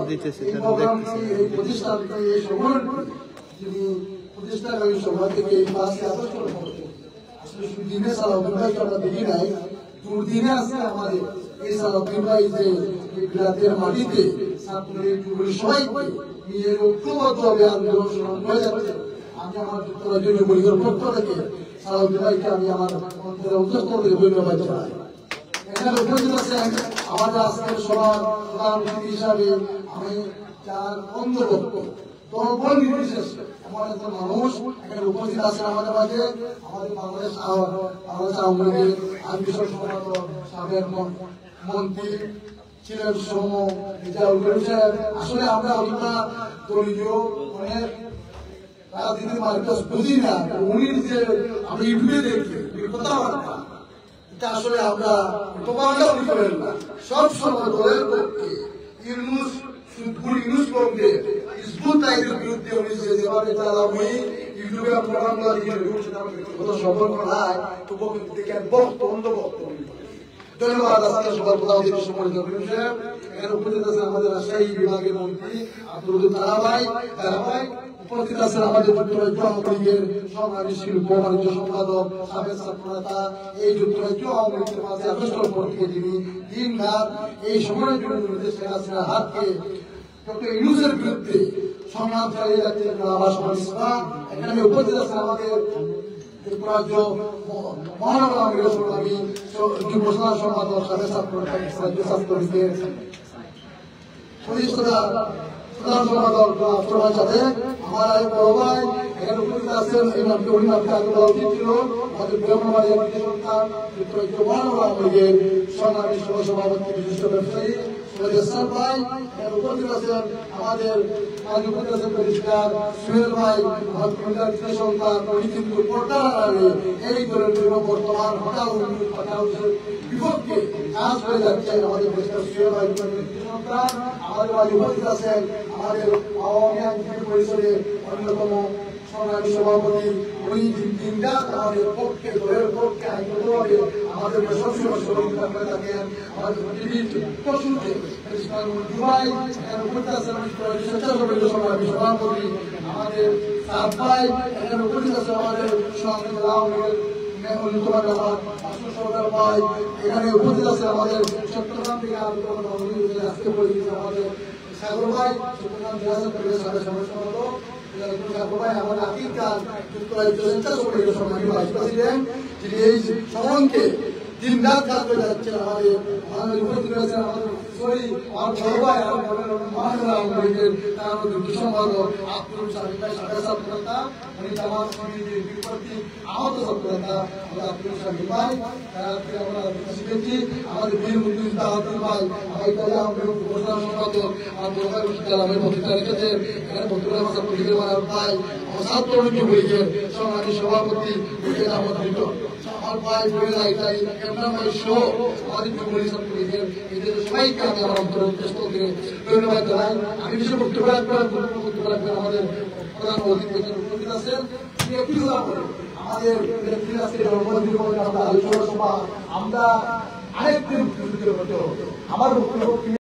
এই প্রোগ্রামটি, এই প্রতিষ্ঠানটি, এই সংগঠনটি যিনি প্রতিষ্ঠাকারী সভা থেকে এই 5 আগস্ট আসলে দিনে সালাউদ্দিন ভাইকে আমরা দেখি নাই, দুর্দিনে আছে আমাদের এই সালাউদ্দিন ভাই যে বিলাতের মাটিতে ছাত্রলীগ যুবলীগ সবাইকে নিয়ে ঐক্যবদ্ধভাবে আন্দোলন সংগ্রাম করে যাচ্ছে। আমি আমার যুক্তরাজ্য যুবলীগের পক্ষ থেকে সালাউদ্দিন ভাইকে আমি আমার অন্তরের অন্তঃস্থল থেকে ধন্যবাদ জানাই। এখানে উপস্থিত আছেন আমাদের আজকের সভার প্রধান অতিথি হিসাবে আমি যার অন্তর্ভুক্ত দলবল নির্বিশেষে এমন একজন মানুষ এখানে উপস্থিত আছেন আমাদের মাঝে, আমাদের বাংলাদেশ আওয়ামী লীগের আইন বিষয়ক সম্পাদক, সাবেক মন্ত্রী ছিলেন সৌম রিজাউল করিম সাহেব। আসলে আমরা অতটা দলীয় অনেক রাজনীতির মার্কেট বুঝি না, উনি যে আমরা ইউটিউবে দেখি কথাবার্তা, এটা আসলে আমরা প্রমাণটা উনি করেন না। সব সময় দলের পক্ষে ইউনুস ইউনুস পক্ষে হিজবুত তাহরিরের বিরুদ্ধে উনি যেভাবে তারা উনি ইউটিউবে প্রোগ্রামগুলো কথা সম্পর্ক নাই তো দেখেন বক্তব্য ধন্যবাদ। আজকে সবার প্রধান অতিথি সম্মানিত সাহেব, এখানে উপস্থিত আছেন আমাদের রাজশাহী বিভাগের মন্ত্রী আব্দুল তারা ভাই, উপস্থিত আছেন আমাদের যুক্তরাজ্য আওয়ামী লীগের সংগ্রামী শিল্প বাণিজ্য সম্পাদক, সাবেক ছাত্রনেতা, এই যুক্তরাজ্য আওয়ামী লীগের 5 আগস্টের পর থেকে যিনি দিন রাত এই সময়ের জন্য শেখ হাসিনার হাতকে ডক্টর ইউনুসের বিরুদ্ধে সংগ্রাম চালিয়ে যাচ্ছেন আবাস ইসলাম। এখানে উপস্থিত আছেন আমাদের যুক্তরাজ্য মহানগর আওয়ামী লীগের সংগ্রামী যুব সম্পাদক, সাবেক ছাত্রলীগের প্রতিষ্ঠাতা প্রধান সম্পাদক সবার সাথে আমার বড় ভাই এখানে উপস্থিত আছেন। এই নামটি উনি নামটি আগে বলা উচিত ছিল, আমাদের ব্রহ্মবাড়ি সন্তান আওয়ামী লীগের সংগ্রামী সহসভাপতি বিশিষ্ট ব্যবসায়ী ভাই উপস্থিত আছেন আমাদের পরিষ্কার সুহেল ভাই সন্তান কিন্তু এই ধরনের বর্তমান হঠাৎ বিপক্ষে কাজ হয়ে যাচ্ছে আমাদের সুহেল ভাই সন্তান আমাদের ভাই উপস্থিত আছেন আমাদের আওয়ামী আইনজীবী পরিষদের অন্যতম সংগ্রামী সভাপতি উনি দিনরাত আমাদের পক্ষে দলের পক্ষে আইনগতভাবে আমাদের সবসময় সহযোগিতা করে থাকেন আমাদের পশুতে দুবাই উপস্থিত আছেন স্বেচ্ছাসেবী সংগ্রামী সভাপতি আমাদের সাত ভাই এখানে উপস্থিত আছে আমাদের সংগ্রামী আওয়ামী এখানে উপস্থিত আছে আমাদের চট্টগ্রাম থেকে আজকে পরিচিত আমাদের সাগর ভাই চট্টগ্রাম জেলা পরিষদের সাবেক সদস্য আমাদের আকিব খান যুক্তরাজ্য স্বেচ্ছাসেবী সংগ্রামী ভাইস প্রেসিডেন্ট যিনি এই সমনকে দিন রাত কাজ করে যাচ্ছেন আমাদের উপস্থিত রয়েছেন আমাদের আমার বড় ভাই মহানগর আওয়ামী লীগের দুটি সম্পাদক আব্দুল সাহিদ ভাই সাবেক ছাত্রনেতা উনি জামাত শিবিরের বিপক্ষে আহত ছাত্রনেতা আব্দুল সাহিদ ভাই আমরা প্রেসিডেন্টটি আমাদের বীর মুক্তিযোদ্ধা আব্দুল ভাই আওয়ামী লীগ ঘোষণা সম্পাদক আমার বড় ভাই মুশতারামের বক্তৃতা রেখেছেন এখানে বক্তব্য ছাত্রলীগের ভাই ছাত্র লীগের সংগ্রামী সভাপতি আহমদ মিটন আমার ভাই বোনেরা ইত্যাদি ক্যামেরাম্যান সহ আমাদের যুবলীগ ছাত্রলীগের এদের সবাইকে আমি আমার অন্তর্দেশ থেকে ধন্যবাদ জানাই। আমি বিশেষ বক্তব্য রাখবেন আমাদের প্রধান অতিথি উপস্থিত আছেন আমাদের আলোচনা সভা আমরা আরেকদিন আমার বক্তব্য